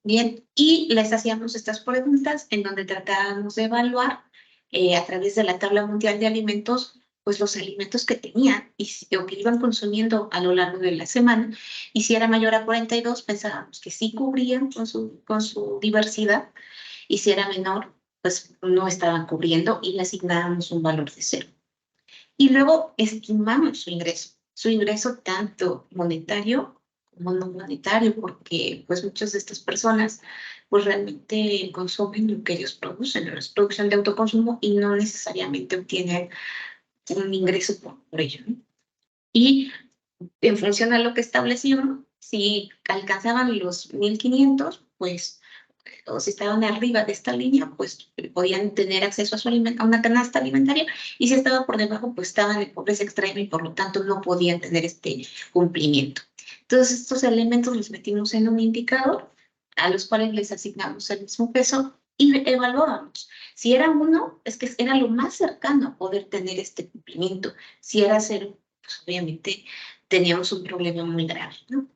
Bien, y les hacíamos estas preguntas en donde tratábamos de evaluar a través de la tabla mundial de alimentos, pues los alimentos que tenían o que iban consumiendo a lo largo de la semana. Y si era mayor a 42, pensábamos que sí cubrían con su diversidad, y si era menor, pues no estaban cubriendo y le asignábamos un valor de 0. Y luego estimamos su ingreso tanto monetario como no monetario, porque pues muchas de estas personas pues realmente consumen lo que ellos producen, ¿no? Es producción de autoconsumo y no necesariamente obtienen un ingreso por ello, ¿no? Y en función a lo que establecieron, si alcanzaban los 1,500, pues, o si estaban arriba de esta línea, pues podían tener acceso a una canasta alimentaria, y si estaba por debajo, pues estaban en pobreza extrema y por lo tanto no podían tener este cumplimiento. Todos estos elementos los metimos en un indicador a los cuales les asignamos el mismo peso y evaluábamos. Si era 1, es que era lo más cercano a poder tener este cumplimiento. Si era 0, pues obviamente teníamos un problema muy grave, ¿no?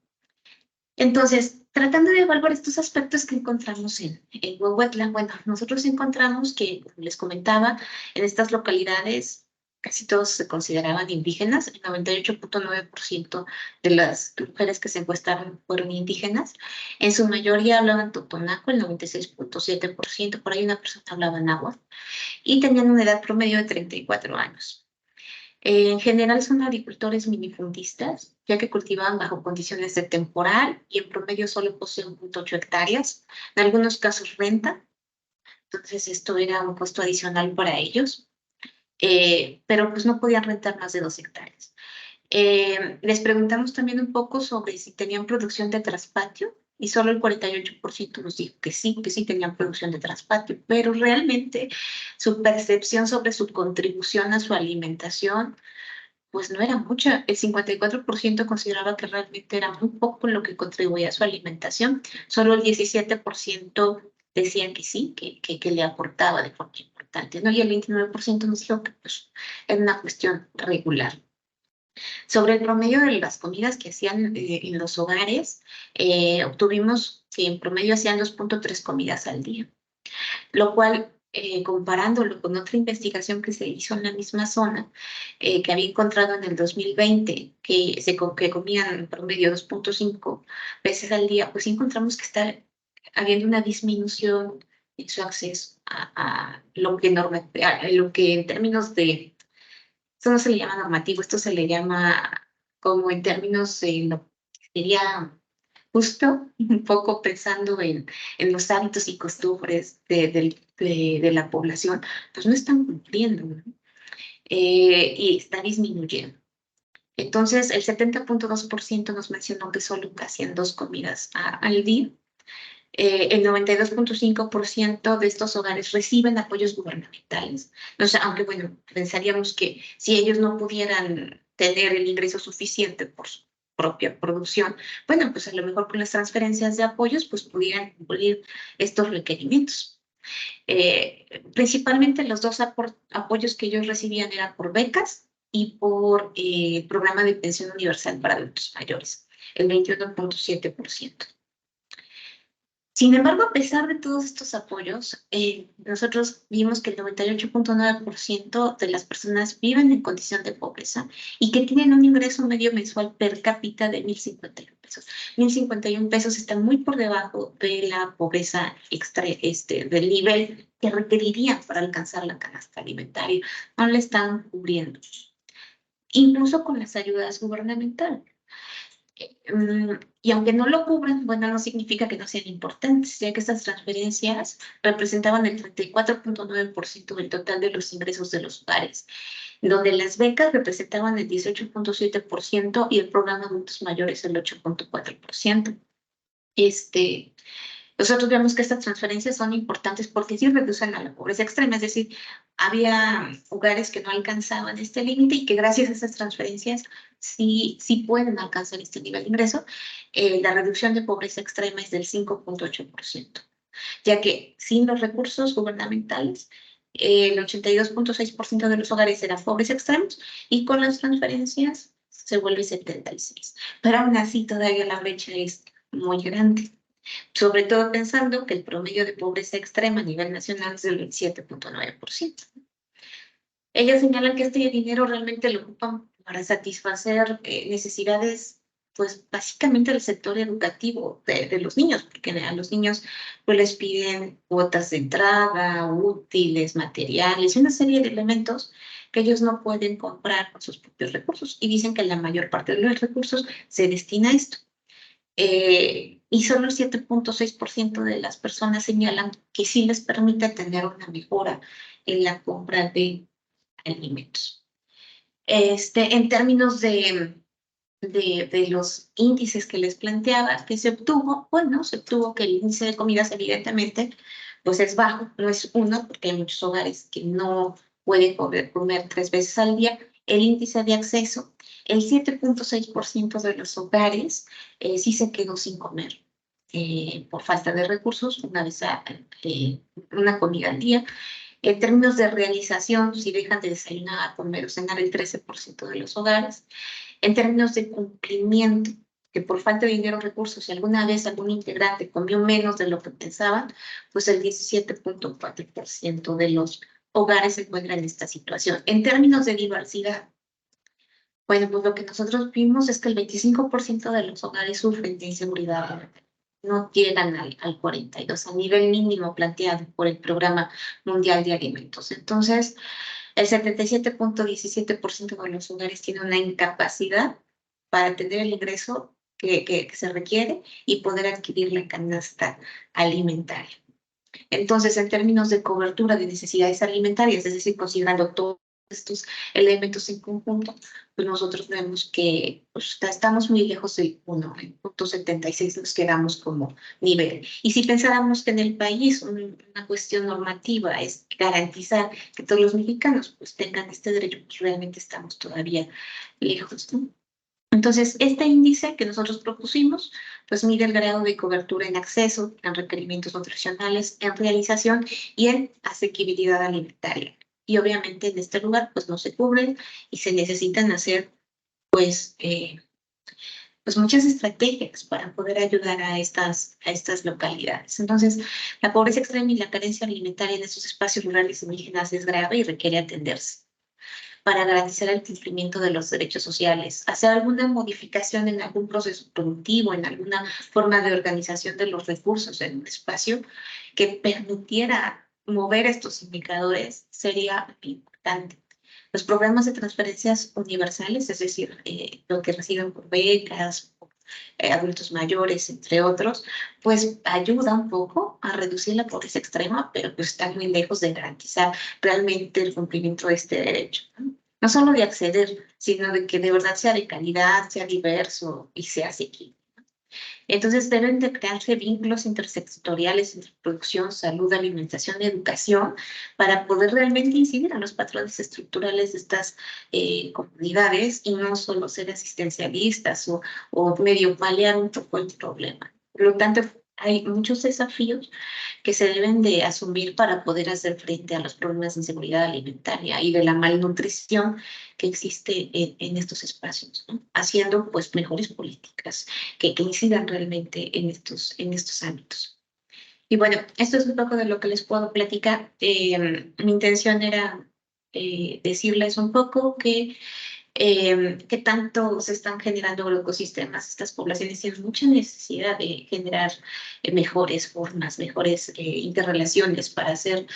Entonces, tratando de evaluar estos aspectos que encontramos en Huehuetla, bueno, nosotros encontramos que, como les comentaba, en estas localidades casi todos se consideraban indígenas. El 98.9% de las mujeres que se encuestaron fueron indígenas. En su mayoría hablaban totonaco, el 96.7%, por ahí una persona hablaba náhuatl, y tenían una edad promedio de 34 años. En general son agricultores minifundistas, ya que cultivaban bajo condiciones de temporal y en promedio solo poseen 0.8 hectáreas. En algunos casos renta, entonces esto era un costo adicional para ellos, pero pues no podían rentar más de 2 hectáreas. Les preguntamos también un poco sobre si tenían producción de traspatio. y solo el 48% nos dijo que sí tenían producción de transpatio, pero realmente su percepción sobre su contribución a su alimentación pues no era mucha. El 54% consideraba que realmente era muy poco lo que contribuía a su alimentación. Solo el 17% decían que sí, que le aportaba de forma importante, ¿no? Y el 29% nos dijo que pues, era una cuestión regular. Sobre el promedio de las comidas que hacían en los hogares, obtuvimos que en promedio hacían 2.3 comidas al día, lo cual, comparándolo con otra investigación que se hizo en la misma zona, que había encontrado en el 2020, que comían en promedio 2.5 veces al día, pues encontramos que está habiendo una disminución en su acceso a lo que en términos de, esto no se le llama normativo, esto se le llama como en términos de lo que sería justo un poco pensando en los hábitos y costumbres de la población, pues no están cumpliendo, ¿no? Y está disminuyendo. Entonces, el 70.2% nos mencionó que solo hacían 2 comidas al día. El 92.5% de estos hogares reciben apoyos gubernamentales. O sea, aunque, bueno, pensaríamos que si ellos no pudieran tener el ingreso suficiente por su propia producción, bueno, pues a lo mejor con las transferencias de apoyos, pues pudieran cumplir estos requerimientos. Principalmente los dos apoyos que ellos recibían eran por becas y por el programa de pensión universal para adultos mayores, el 21.7%. Sin embargo, a pesar de todos estos apoyos, nosotros vimos que el 98.9% de las personas viven en condición de pobreza y que tienen un ingreso medio mensual per cápita de 1,051 pesos. 1,051 pesos está muy por debajo de la pobreza del nivel que requerirían para alcanzar la canasta alimentaria. No le están cubriendo, incluso con las ayudas gubernamentales. Y aunque no lo cubran, bueno, no significa que no sean importantes, ya que estas transferencias representaban el 34.9% del total de los ingresos de los hogares, donde las becas representaban el 18.7% y el programa de adultos mayores el 8.4%. Nosotros vemos que estas transferencias son importantes porque sí reducen a la pobreza extrema, es decir, había hogares que no alcanzaban este límite y que gracias a estas transferencias sí pueden alcanzar este nivel de ingreso. La reducción de pobreza extrema es del 5.8%, ya que sin los recursos gubernamentales, el 82.6% de los hogares eran pobres extremos y con las transferencias se vuelve 76%. Pero aún así todavía la brecha es muy grande, sobre todo pensando que el promedio de pobreza extrema a nivel nacional es del 27.9%. Ellas señalan que este dinero realmente lo ocupan para satisfacer necesidades, pues básicamente del sector educativo de los niños, porque a los niños pues, les piden cuotas de entrada, útiles, materiales, una serie de elementos que ellos no pueden comprar con sus propios recursos y dicen que la mayor parte de los recursos se destina a esto. Y solo el 7.6% de las personas señalan que sí les permite tener una mejora en la compra de alimentos. En términos de los índices que les planteaba que se obtuvo, bueno, se obtuvo que el índice de comidas evidentemente pues es bajo, no es 1, porque hay muchos hogares que no pueden comer 3 veces al día. El índice de acceso, el 7.6% de los hogares sí se quedó sin comer por falta de recursos, una comida al día. En términos de realización, si dejan de desayunar, comer o cenar, el 13% de los hogares. En términos de cumplimiento, que por falta de dinero o recursos, si alguna vez algún integrante comió menos de lo que pensaban, pues el 17.4% de los hogares se encuentran en esta situación. En términos de diversidad, bueno, pues lo que nosotros vimos es que el 25% de los hogares sufren de inseguridad, no llegan al 42%, al nivel mínimo planteado por el Programa Mundial de Alimentos. Entonces, el 77.17% de los hogares tiene una incapacidad para tener el ingreso que se requiere y poder adquirir la canasta alimentaria. Entonces, en términos de cobertura de necesidades alimentarias, es decir, considerando todo estos elementos en conjunto, pues nosotros vemos que pues, estamos muy lejos del 1, en 0.76 nos quedamos como nivel. Y si pensáramos que en el país una cuestión normativa es garantizar que todos los mexicanos pues tengan este derecho, pues realmente estamos todavía lejos, ¿no? Entonces, este índice que nosotros propusimos, pues mide el grado de cobertura en acceso, en requerimientos nutricionales, en realización y en asequibilidad alimentaria. Y obviamente en este lugar, pues no se cubren y se necesitan hacer, pues, pues muchas estrategias para poder ayudar a estas localidades. Entonces, la pobreza extrema y la carencia alimentaria en estos espacios rurales indígenas es grave y requiere atenderse para garantizar el cumplimiento de los derechos sociales, hacer alguna modificación en algún proceso productivo, en alguna forma de organización de los recursos en un espacio que permitiera mover estos indicadores sería importante. Los programas de transferencias universales, es decir, lo que reciben por becas, adultos mayores, entre otros, pues ayuda un poco a reducir la pobreza extrema, pero pues están muy lejos de garantizar realmente el cumplimiento de este derecho, ¿no? No solo de acceder, sino de que de verdad sea de calidad, sea diverso y sea asequible. Entonces deben de crearse vínculos intersectoriales entre producción, salud, alimentación, educación, para poder realmente incidir en los patrones estructurales de estas comunidades y no solo ser asistencialistas o medio paliar un poco el problema. Por lo tanto, hay muchos desafíos que se deben de asumir para poder hacer frente a los problemas de inseguridad alimentaria y de la malnutrición que existe en estos espacios, ¿no? Haciendo pues mejores políticas que incidan realmente en estos ámbitos. Y bueno, esto es un poco de lo que les puedo platicar. Mi intención era decirles un poco que tanto se están generando agroecosistemas. Estas poblaciones tienen mucha necesidad de generar mejores formas, mejores interrelaciones para hacer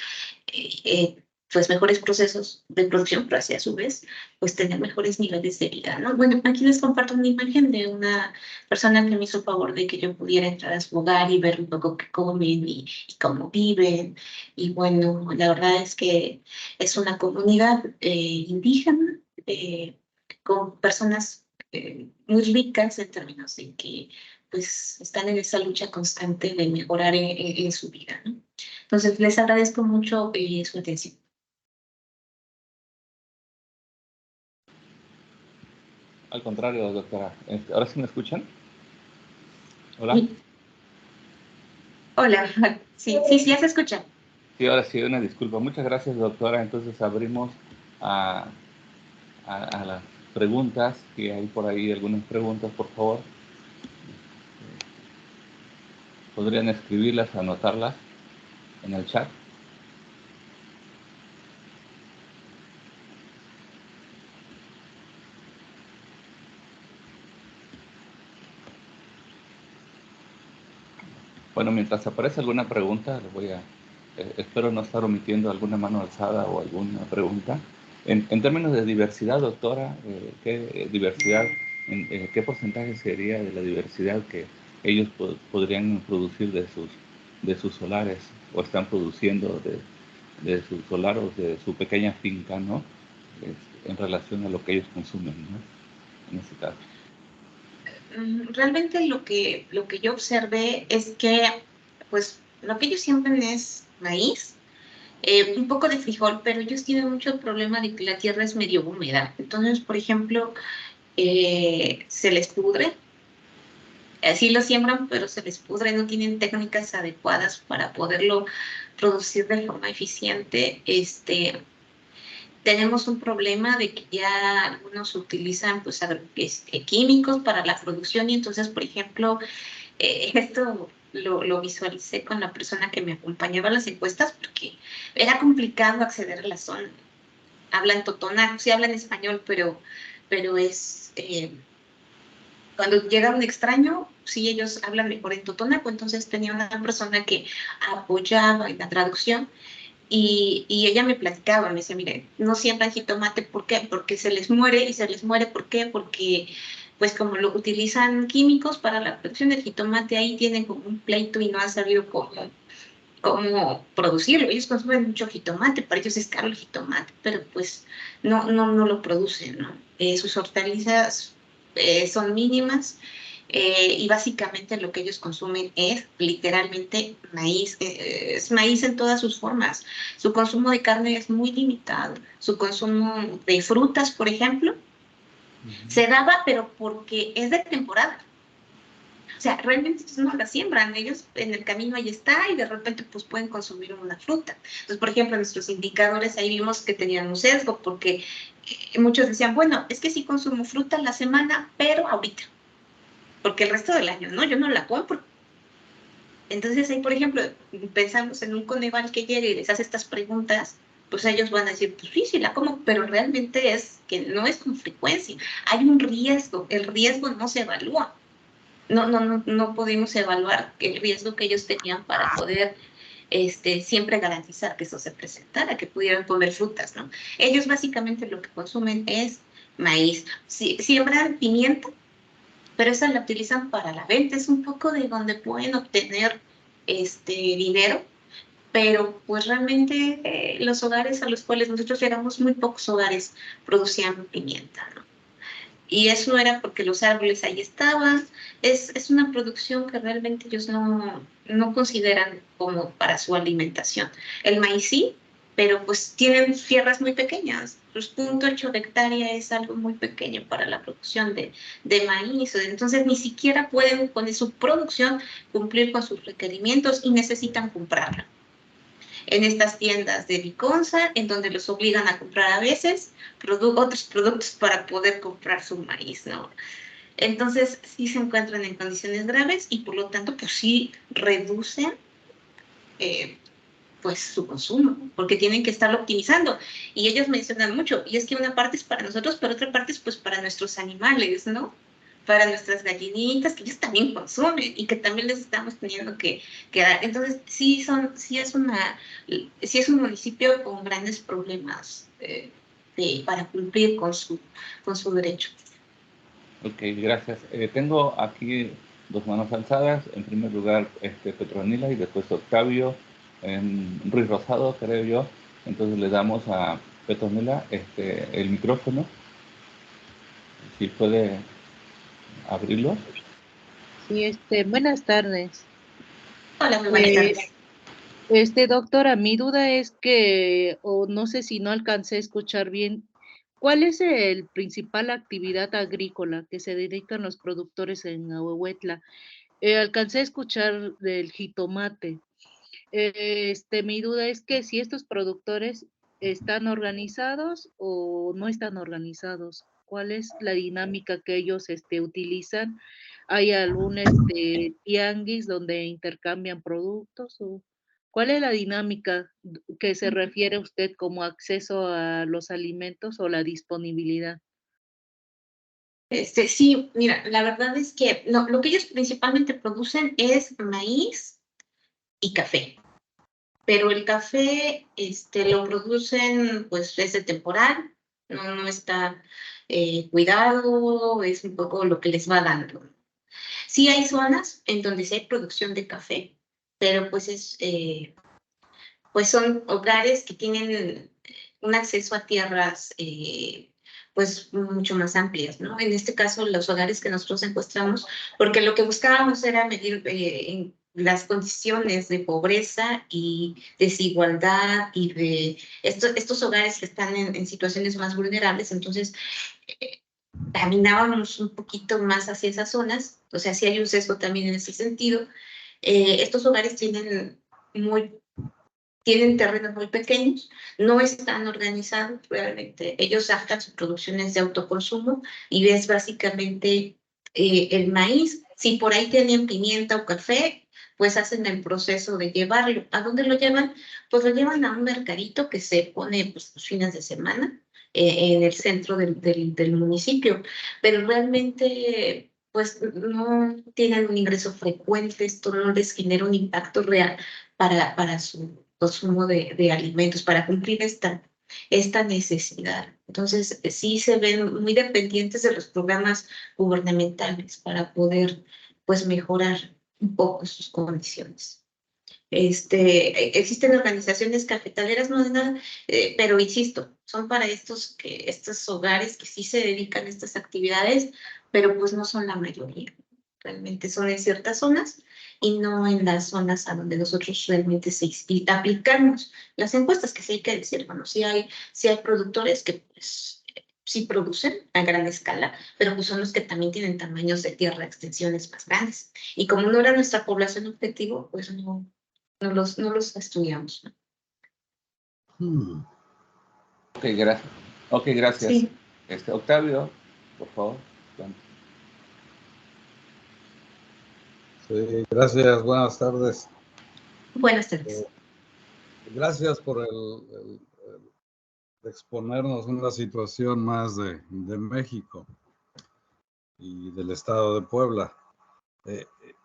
pues mejores procesos de producción, pero así a su vez, pues tener mejores niveles de vida, ¿no? Bueno, aquí les comparto una imagen de una persona que me hizo el favor de que yo pudiera entrar a su hogar y ver un poco qué comen y cómo viven. Y bueno, la verdad es que es una comunidad indígena, con personas muy ricas en términos de que pues están en esa lucha constante de mejorar en su vida, ¿no? Entonces les agradezco mucho su atención. Al contrario, doctora. ¿Ahora sí me escuchan? Hola. Sí. Hola, sí, sí, sí, ya se escucha. Sí, ahora sí, una disculpa. Muchas gracias, doctora. Entonces abrimos a, a las preguntas, que hay por ahí algunas preguntas, por favor. Podrían escribirlas, anotarlas en el chat. Bueno, mientras aparece alguna pregunta, espero no estar omitiendo alguna mano alzada o alguna pregunta. En términos de diversidad, doctora, ¿qué diversidad, qué porcentaje sería de la diversidad que ellos podrían producir de sus solares o están produciendo de su solar o de su pequeña finca, ¿no? En relación a lo que ellos consumen, ¿no? En ese caso. Realmente lo que yo observé es que, pues, lo que ellos siembran es maíz, un poco de frijol, pero ellos tienen mucho el problema de que la tierra es medio húmeda. Entonces, por ejemplo, se les pudre. Así lo siembran, pero se les pudre, no tienen técnicas adecuadas para poderlo producir de forma eficiente. Tenemos un problema de que ya algunos utilizan pues, químicos para la producción y entonces, por ejemplo, esto lo visualicé con la persona que me acompañaba a las encuestas porque era complicado acceder a la zona. Hablan totonaco, sí hablan español, pero es... cuando llega un extraño, sí ellos hablan mejor en totonaco, entonces tenía una persona que apoyaba en la traducción y ella me platicaba, me decía, mire, no siembran jitomate, ¿por qué? Porque se les muere, y se les muere, ¿por qué? Porque, pues como lo utilizan químicos para la producción del jitomate, ahí tienen como un pleito y no ha sabido cómo cómo producirlo. Ellos consumen mucho jitomate, para ellos es caro el jitomate, pero pues no lo producen, ¿no? Sus hortalizas son mínimas, y básicamente lo que ellos consumen es literalmente maíz, es maíz en todas sus formas. Su consumo de carne es muy limitado, su consumo de frutas, por ejemplo, se daba, pero porque es de temporada. O sea, realmente ellos no la siembran, ellos en el camino ahí está y de repente pues pueden consumir una fruta. Entonces, por ejemplo, nuestros indicadores ahí vimos que tenían un sesgo porque muchos decían, bueno, es que sí consumo fruta en la semana, pero ahorita, porque el resto del año, ¿no? Yo no la compro. Entonces ahí, por ejemplo, pensamos en un Coneval que llegue y les hace estas preguntas, pues ellos van a decir, pues sí, sí la como, pero realmente es que no es con frecuencia. Hay un riesgo, el riesgo no se evalúa. No pudimos evaluar el riesgo que ellos tenían para poder siempre garantizar que eso se presentara, que pudieran comer frutas, ¿no? Ellos básicamente lo que consumen es maíz. Sí, siembran pimienta, pero esa la utilizan para la venta, es un poco de donde pueden obtener dinero, pero pues realmente los hogares a los cuales nosotros llegamos, muy pocos hogares producían pimienta, ¿no? Y eso era porque los árboles ahí estaban. Es una producción que realmente ellos no consideran como para su alimentación. El maíz sí, pero pues tienen tierras muy pequeñas. Pues 0.8 de hectárea es algo muy pequeño para la producción de maíz. Entonces ni siquiera pueden con su producción cumplir con sus requerimientos y necesitan comprarla en estas tiendas de Viconza, en donde los obligan a comprar a veces otros productos para poder comprar su maíz, ¿no? Entonces, sí se encuentran en condiciones graves y por lo tanto, pues sí reducen pues su consumo, porque tienen que estarlo optimizando. Y ellos mencionan mucho, y es que una parte es para nosotros, pero otra parte es pues para nuestros animales, ¿no? Para nuestras gallinitas, que ellos también consumen y que también les estamos teniendo que dar. Entonces, sí es un municipio con grandes problemas para cumplir con su derecho. Ok, gracias. Tengo aquí dos manos alzadas. En primer lugar, Petronila y después Octavio Ruiz Rosado, creo yo. Entonces le damos a Petronila el micrófono. Si puede abrirlo. Sí, buenas tardes. Hola, muy buenas tardes. Doctora, mi duda es que, o no sé si no alcancé a escuchar bien, ¿cuál es el principal actividad agrícola que se dedican los productores en Ahuehuetla? Alcancé a escuchar del jitomate. Mi duda es que si estos productores están organizados o no están organizados, ¿cuál es la dinámica que ellos utilizan? ¿Hay algún tianguis donde intercambian productos? ¿O cuál es la dinámica que se refiere usted como acceso a los alimentos o la disponibilidad? Sí, mira, la verdad es que lo que ellos principalmente producen es maíz y café, pero el café lo producen pues es de temporal, no está cuidado, es un poco lo que les va dando. Sí hay zonas en donde sí hay producción de café, pero pues son hogares que tienen un acceso a tierras pues mucho más amplias, ¿no? En este caso, los hogares que nosotros encontramos, porque lo que buscábamos era medir las condiciones de pobreza y desigualdad y de estos hogares que están en situaciones más vulnerables, entonces caminábamos un poquito más hacia esas zonas, o sea, sí hay un sesgo también en ese sentido. Estos hogares tienen terrenos muy pequeños, no están organizados realmente. Ellos sacan sus producciones de autoconsumo y ves básicamente el maíz. Si por ahí tienen pimienta o café, pues hacen el proceso de llevarlo. ¿A dónde lo llevan? Pues lo llevan a un mercadito que se pone pues, los fines de semana en el centro del municipio, pero realmente pues no tienen un ingreso frecuente, esto no les genera un impacto real para su consumo de alimentos, para cumplir esta necesidad. Entonces, sí se ven muy dependientes de los programas gubernamentales para poder, pues, mejorar un poco sus condiciones. Existen organizaciones cafetaleras, no de nada, pero insisto, son para estos hogares que sí se dedican a estas actividades, pero pues no son la mayoría. Realmente son en ciertas zonas y no en las zonas a donde nosotros realmente aplicamos las encuestas, que sí hay que decir, bueno, sí hay productores que pues sí producen a gran escala, pero pues son los que también tienen tamaños de tierra, extensiones más grandes. Y como no era nuestra población objetivo, pues no los estudiamos, ¿no? Ok, gracias. Ok, gracias. Sí, Octavio, por favor. Sí, gracias, buenas tardes. buenas tardes. Gracias por el exponernos una situación más de México y del estado de Puebla.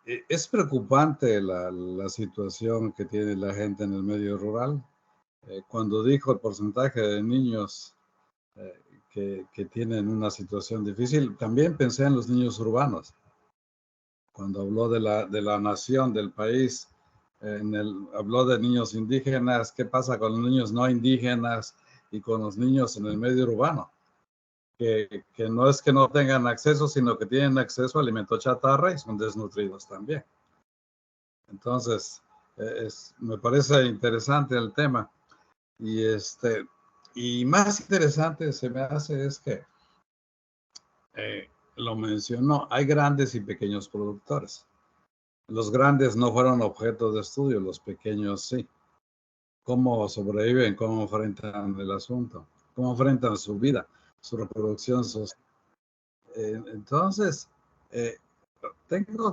Es preocupante la situación que tiene la gente en el medio rural. Cuando dijo el porcentaje de niños que tienen una situación difícil, también pensé en los niños urbanos. Cuando habló de la nación, del país, habló de niños indígenas. ¿Qué pasa con los niños no indígenas y con los niños en el medio urbano? Que no es que no tengan acceso, sino que tienen acceso a alimentos chatarra y son desnutridos también. Entonces, me parece interesante el tema. Y más interesante se me hace es que, lo mencionó, hay grandes y pequeños productores. Los grandes no fueron objeto de estudio, los pequeños sí. ¿Cómo sobreviven? ¿Cómo enfrentan el asunto? ¿Cómo enfrentan su vida, su reproducción social? Entonces, tengo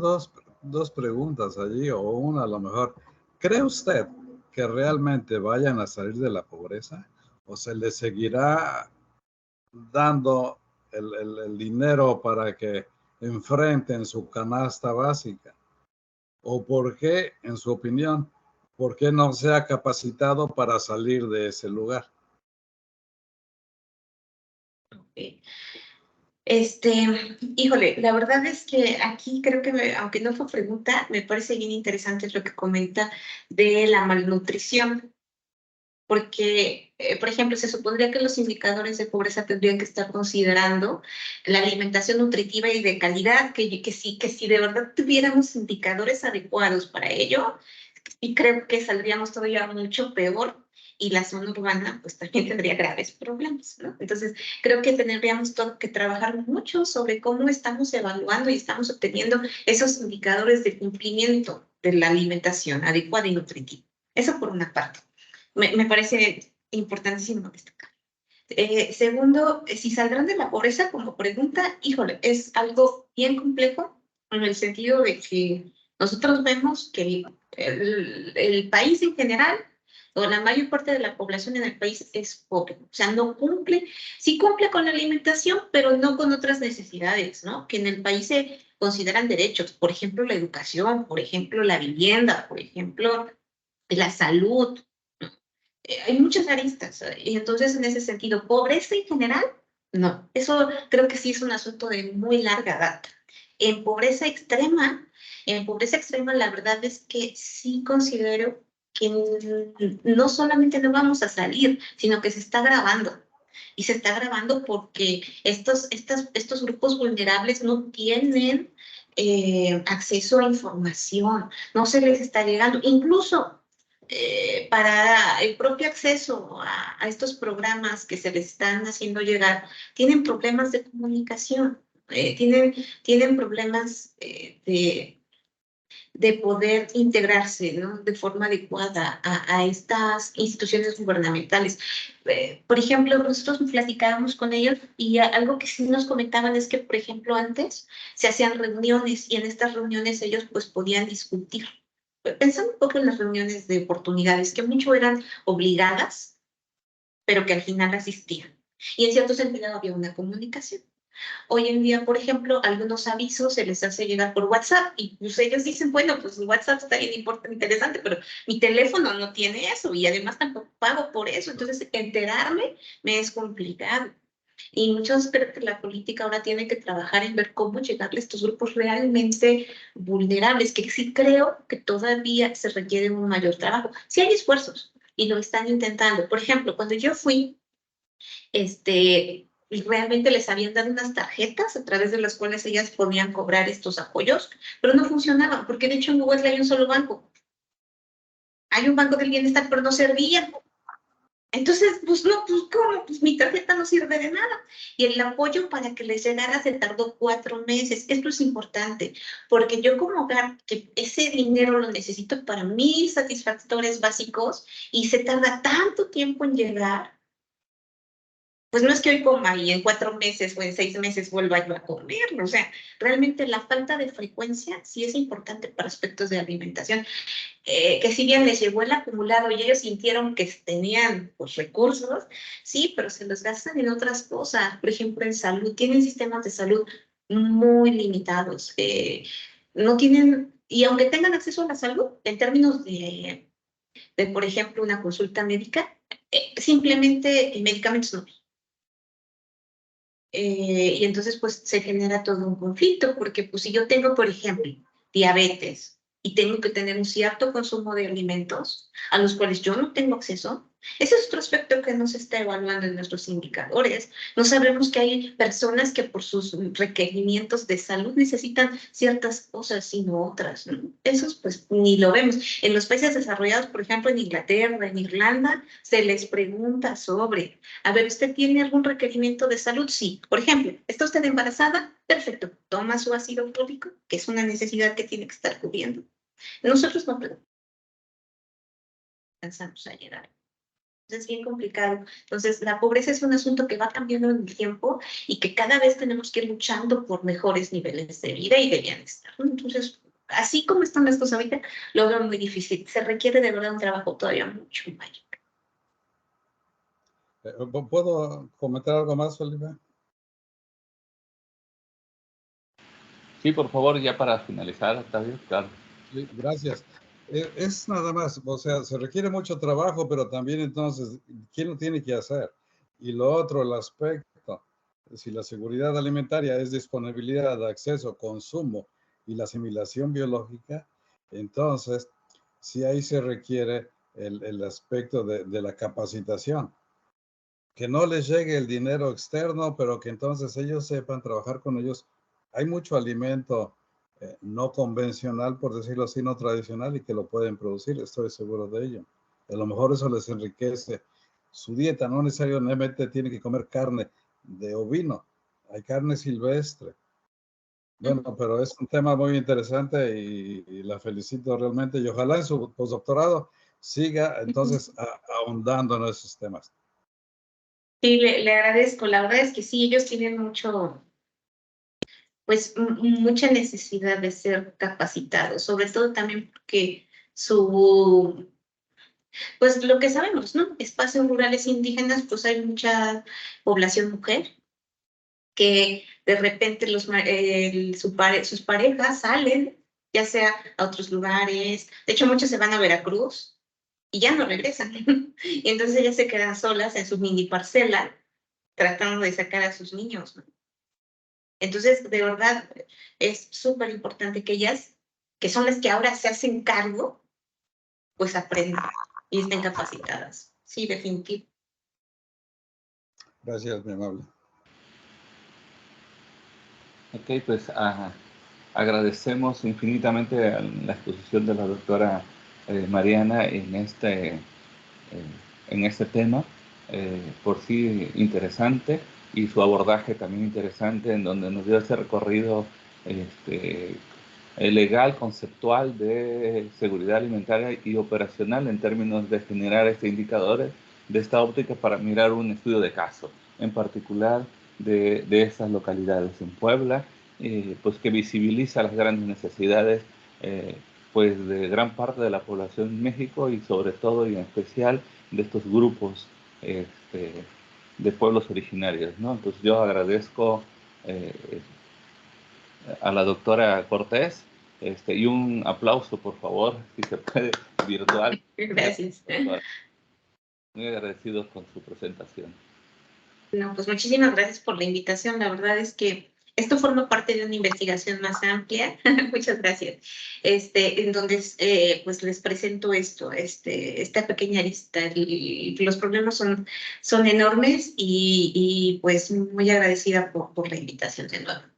dos preguntas allí, o una a lo mejor. ¿Cree usted que realmente vayan a salir de la pobreza? ¿O se les seguirá dando el dinero para que enfrenten su canasta básica? ¿O por qué, en su opinión, por qué no se ha capacitado para salir de ese lugar? Okay. Híjole, la verdad es que aquí creo que, aunque no fue pregunta, me parece bien interesante lo que comenta de la malnutrición, porque, por ejemplo, se supondría que los indicadores de pobreza tendrían que estar considerando la alimentación nutritiva y de calidad, que si de verdad tuviéramos indicadores adecuados para ello, y creo que saldríamos todavía mucho peor, y la zona urbana pues también tendría graves problemas, ¿no? Entonces, creo que tendríamos que trabajar mucho sobre cómo estamos evaluando y estamos obteniendo esos indicadores de cumplimiento de la alimentación adecuada y nutritiva. Eso por una parte. Me parece importantísimo destacar. Segundo, si saldrán de la pobreza como pregunta, híjole, es algo bien complejo en el sentido de que nosotros vemos que el país en general, o la mayor parte de la población en el país es pobre, o sea, no cumple, sí cumple con la alimentación, pero no con otras necesidades, ¿no? Que en el país se consideran derechos, por ejemplo, la educación, por ejemplo, la vivienda, por ejemplo, la salud. Hay muchas aristas, y entonces en ese sentido, pobreza en general, no, eso creo que sí es un asunto de muy larga data. En pobreza extrema, la verdad es que sí considero que no solamente no vamos a salir, sino que se está agravando. Y se está agravando porque estos grupos vulnerables no tienen acceso a información, no se les está llegando. Incluso para el propio acceso a estos programas que se les están haciendo llegar, tienen problemas de comunicación, tienen problemas de poder integrarse, ¿no? De forma adecuada a estas instituciones gubernamentales. Por ejemplo, nosotros platicábamos con ellos y algo que sí nos comentaban es que, por ejemplo, antes se hacían reuniones y en estas reuniones ellos pues podían discutir. Pensando un poco en las reuniones de oportunidades, que mucho eran obligadas, pero que al final asistían. Y en cierto sentido había una comunicación. Hoy en día, por ejemplo, algunos avisos se les hace llegar por WhatsApp y pues ellos dicen, bueno, pues mi WhatsApp está bien interesante, pero mi teléfono no tiene eso y además tampoco pago por eso. Entonces, enterarme me es complicado. Y muchos creen que la política ahora tiene que trabajar en ver cómo llegarle a estos grupos realmente vulnerables, que sí creo que todavía se requiere un mayor trabajo. Sí hay esfuerzos y lo están intentando. Por ejemplo, cuando yo fui, realmente les habían dado unas tarjetas a través de las cuales ellas podían cobrar estos apoyos, pero no funcionaban, porque de hecho en Huehuetla hay un solo banco. Hay un banco del bienestar, pero no servía. Entonces, pues no, pues ¿cómo? Pues mi tarjeta no sirve de nada. Y el apoyo para que les llegara se tardó 4 meses. Esto es importante, porque yo como hogar, que ese dinero lo necesito para mis satisfactores básicos y se tarda tanto tiempo en llegar, pues no es que hoy coma y en 4 meses o en 6 meses vuelva yo a comer. O sea, realmente la falta de frecuencia sí es importante para aspectos de alimentación. Que si bien les llegó el acumulado y ellos sintieron que tenían pues, recursos, sí, pero se los gastan en otras cosas. Por ejemplo, en salud, tienen sistemas de salud muy limitados. No tienen, y aunque tengan acceso a la salud, en términos de por ejemplo, una consulta médica, simplemente medicamentos no. Y entonces, pues, se genera todo un conflicto, porque, pues, si yo tengo, por ejemplo, diabetes y tengo que tener un cierto consumo de alimentos a los cuales yo no tengo acceso, ese es otro aspecto que no se está evaluando en nuestros indicadores. No sabemos que hay personas que por sus requerimientos de salud necesitan ciertas cosas y no otras, ¿no? Eso, pues, ni lo vemos. En los países desarrollados, por ejemplo, en Inglaterra, en Irlanda, se les pregunta sobre, a ver, ¿usted tiene algún requerimiento de salud? Sí. Por ejemplo, ¿está usted embarazada? Perfecto. Toma su ácido fólico, que es una necesidad que tiene que estar cubriendo. Nosotros no alcanzamos a llegar. Es bien complicado. Entonces, la pobreza es un asunto que va cambiando en el tiempo y que cada vez tenemos que ir luchando por mejores niveles de vida y de bienestar, ¿no? Entonces, así como están las cosas ahorita, lo veo muy difícil. Se requiere de verdad un trabajo todavía mucho mayor. ¿Puedo comentar algo más, Oliver? Sí, por favor, ya para finalizar, Octavio, claro. Sí, gracias. Es nada más, o sea, se requiere mucho trabajo, pero también entonces, ¿quién lo tiene que hacer? Y lo otro, el aspecto, si la seguridad alimentaria es disponibilidad, acceso, consumo y la asimilación biológica, entonces, sí ahí se requiere el aspecto de la capacitación. Que no les llegue el dinero externo, pero que entonces ellos sepan trabajar con ellos. Hay mucho alimento no convencional, por decirlo así, no tradicional, y que lo pueden producir, estoy seguro de ello. A lo mejor eso les enriquece su dieta, no necesariamente tiene que comer carne de ovino, hay carne silvestre. Bueno, pero es un tema muy interesante y la felicito realmente y ojalá en su postdoctorado siga entonces ahondando en esos temas. Sí, le agradezco. La verdad es que sí, ellos tienen mucho, pues mucha necesidad de ser capacitados, sobre todo también porque pues lo que sabemos, ¿no? Espacios rurales indígenas, pues hay mucha población mujer que de repente sus parejas salen, ya sea a otros lugares. De hecho, muchos se van a Veracruz y ya no regresan. Y entonces ellas se quedan solas en su mini parcela tratando de sacar a sus niños, ¿no? Entonces, de verdad, es súper importante que ellas, que son las que ahora se hacen cargo, pues aprendan y estén capacitadas. Sí, definitivo. Gracias, mi amable. Ok, pues agradecemos infinitamente la exposición de la doctora Mariana en este tema, por sí interesante, y su abordaje también interesante, en donde nos dio ese recorrido legal, conceptual de seguridad alimentaria y operacional en términos de generar indicadores de esta óptica para mirar un estudio de caso, en particular de estas localidades en Puebla, pues que visibiliza las grandes necesidades pues de gran parte de la población en México y sobre todo y en especial de estos grupos de pueblos originarios, ¿no? Entonces yo agradezco a la doctora Cortés y un aplauso, por favor, si se puede, virtual. Gracias. Muy agradecidos con su presentación. No, pues muchísimas gracias por la invitación. La verdad es que esto forma parte de una investigación más amplia. Muchas gracias. En donde pues les presento esto, esta pequeña lista. Los problemas son enormes y pues muy agradecida por la invitación de nuevo.